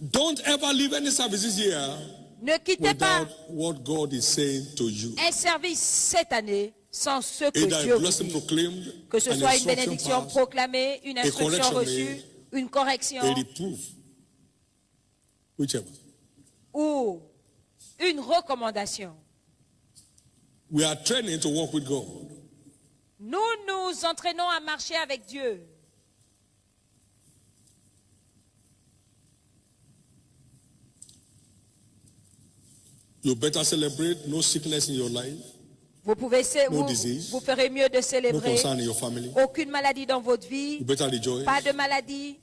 Don't ever leave any services here. Ne quittez pas what God is saying to you. Un service cette année sans ce que Dieu vous dit. Que ce soit une bénédiction proclamée, une instruction reçue, une correction ou une recommandation. We are training to walk with God. Nous nous entraînons à marcher avec Dieu. You better celebrate no sickness in your life. Vous ferez mieux de célébrer. Aucune maladie dans votre vie. Pas de maladie.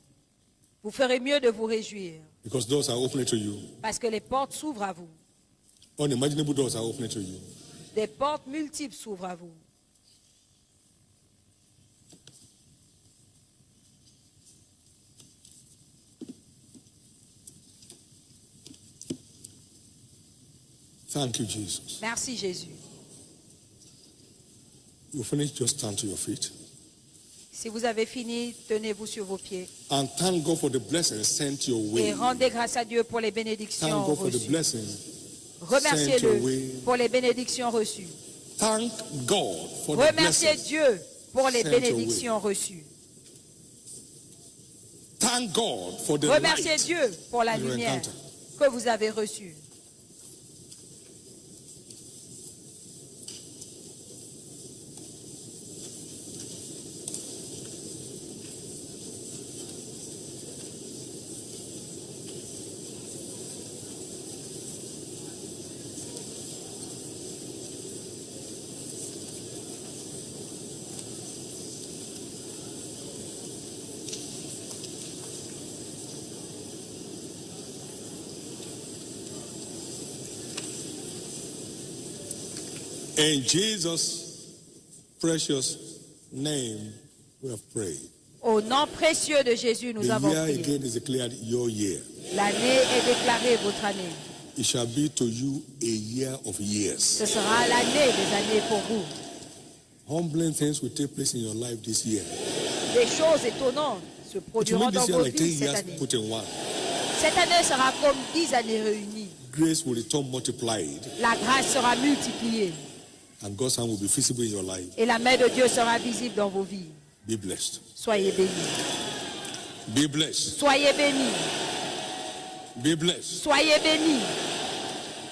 Vous ferez mieux de vous réjouir. Because doors are opening to you. Parce que les portes s'ouvrent à vous. Unimaginable doors are opening to you. Des portes multiples s'ouvrent à vous. Thank you, Jesus. Merci, Jésus. You finish, just stand to your feet. Si vous avez fini, tenez-vous sur vos pieds. And thank God for the blessings sent your way. Et rendez grâce à Dieu pour les bénédictions thank God for reçues. the blessings remerciez-le pour les bénédictions reçues. Thank God for remerciez the Dieu pour les bénédictions reçues. Thank God for the remerciez Dieu pour la lumière que vous avez reçue. In Jesus' precious name, we have prayed. Au nom précieux de Jésus, nous avons prié. The year again is declared your year. L'année est déclarée votre année. It shall be to you a year of years. Ce sera l'année des années pour vous. Humbling things will take place in your life this year. Des choses étonnantes se produiront dans votre vie cette année. Cette année sera comme 10 années réunies. Grace will return multiplied. La grâce sera multipliée. And God's hand will be visible in your life. Et la main de Dieu sera visible dans vos vies. Be blessed. Soyez bénis. Be blessed. Soyez bénis. Be blessed. Soyez bénis.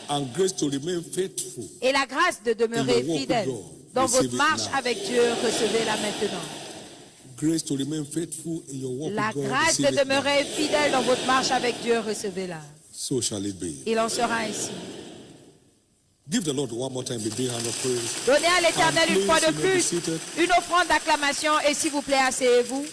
And grace to remain faithful. Et la grâce de demeurer fidèle dans votre marche avec Dieu, recevez-la maintenant. Grace to remain faithful in your walk la with God, grâce de demeurer fidèle dans votre marche avec Dieu, recevez-la. So shall it be. Il en sera ainsi. Give the Lord one more time the big hand of praise. Donnez à l'Éternel une fois de plus une offrande d'acclamation et s'il vous plaît, asseyez-vous.